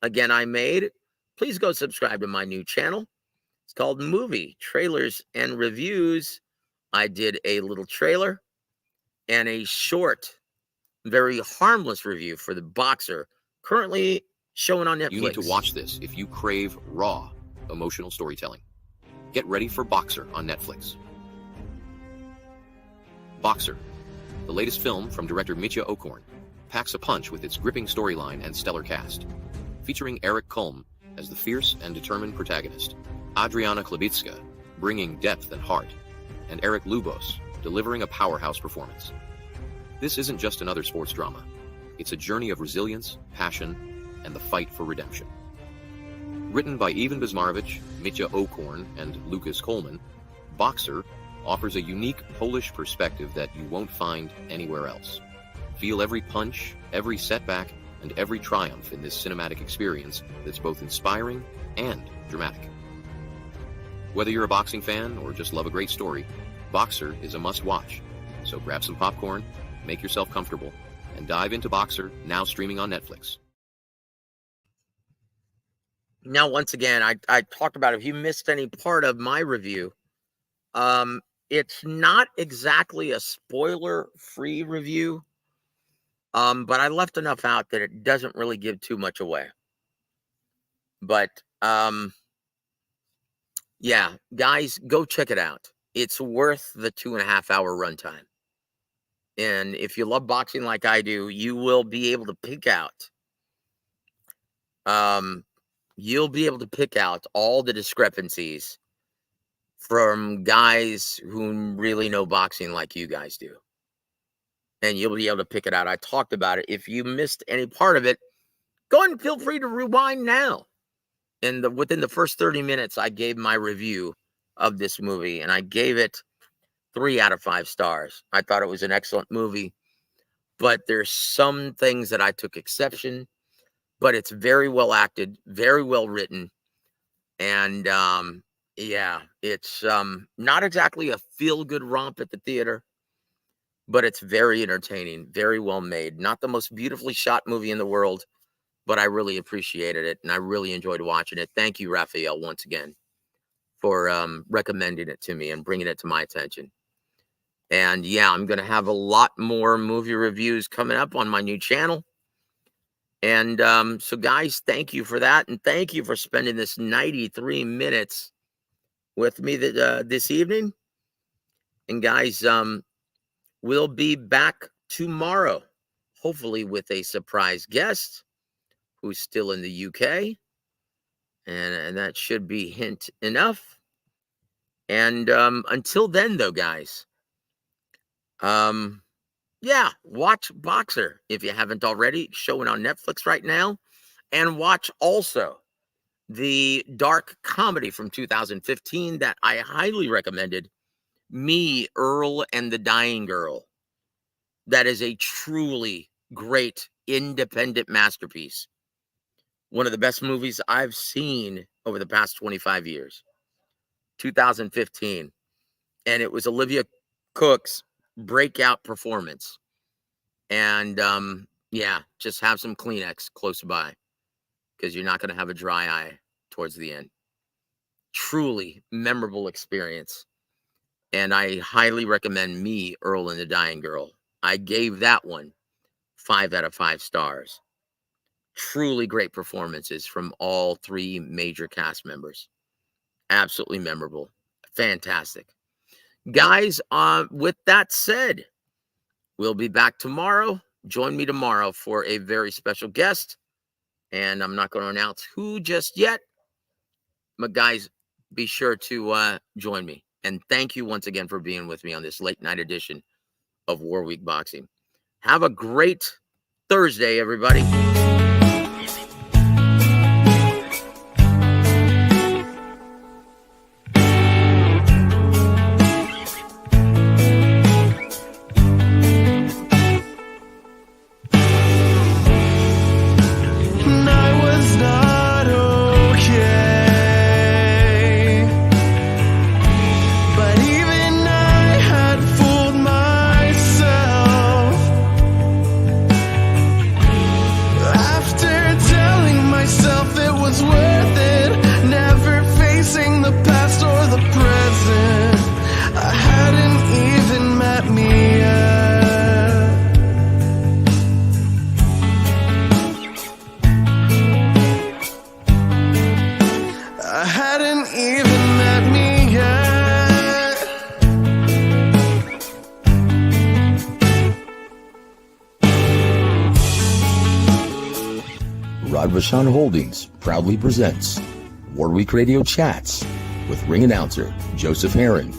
again I made. Please go subscribe to my new channel. It's called Movie Trailers and Reviews. I did a little trailer and a short, very harmless review for the Boxer, currently showing on Netflix. You need to watch this if you crave raw, emotional storytelling. Get ready for Boxer on Netflix. Boxer, the latest film from director W.A.W, packs a punch with its gripping storyline and stellar cast. Featuring Eric Kulm as the fierce and determined protagonist, Adriana Klebitska bringing depth and heart, and Eric Lubos delivering a powerhouse performance. This isn't just another sports drama. It's a journey of resilience, passion, and the fight for redemption. Written by Ivan Bismarowicz, Mitya Okorn, and Lucas Coleman, Boxer offers a unique Polish perspective that you won't find anywhere else. Feel every punch, every setback, and every triumph in this cinematic experience that's both inspiring and dramatic. Whether you're a boxing fan or just love a great story, Boxer is a must-watch. So grab some popcorn, make yourself comfortable, and dive into Boxer, now streaming on Netflix. Now, once again, I talked about, if you missed any part of my review, it's not exactly a spoiler-free review, but I left enough out that it doesn't really give too much away. But, yeah, guys, go check it out. It's worth the 2.5-hour runtime. And if you love boxing like I do, you will be able to pick out, all the discrepancies from guys who really know boxing like you guys do. And you'll be able to pick it out. I talked about it. If you missed any part of it, go ahead and feel free to rewind now. And within the first 30 minutes, I gave my review of this movie, and I gave it 3 out of 5 stars. I thought it was an excellent movie, but there's some things that I took exception, but it's very well acted, very well written. And, yeah, it's not exactly a feel-good romp at the theater, but it's very entertaining, very well made. Not the most beautifully shot movie in the world, but I really appreciated it, and I really enjoyed watching it. Thank you, Raphael, once again, for recommending it to me and bringing it to my attention. And, yeah, I'm going to have a lot more movie reviews coming up on my new channel. And so, guys, thank you for that, and thank you for spending this 93 minutes with me this evening. And, guys, we'll be back tomorrow, hopefully with a surprise guest who's still in the UK. And that should be hint enough. And until then, though, guys, yeah, watch Boxer if you haven't already, showing on Netflix right now. And watch also the dark comedy from 2015 that I highly recommended, Me, Earl, and the Dying Girl. That is a truly great independent masterpiece. One of the best movies I've seen over the past 25 years. 2015. And it was Olivia Cook's breakout performance. And yeah, just have some Kleenex close by, because you're not going to have a dry eye towards the end. truly memorable experience. And I highly recommend Me, Earl and the Dying Girl. I gave that one 5 out of 5 stars. Truly great performances from all 3 major cast members. Absolutely memorable. Fantastic. Guys, with that said, we'll be back tomorrow. Join me tomorrow for a very special guest. And I'm not going to announce who just yet. But guys, be sure to join me. And thank you once again for being with me on this late night edition of War Week Boxing. Have a great Thursday, everybody. Vashon Holdings proudly presents War Week Radio Chats with ring announcer Joseph Herron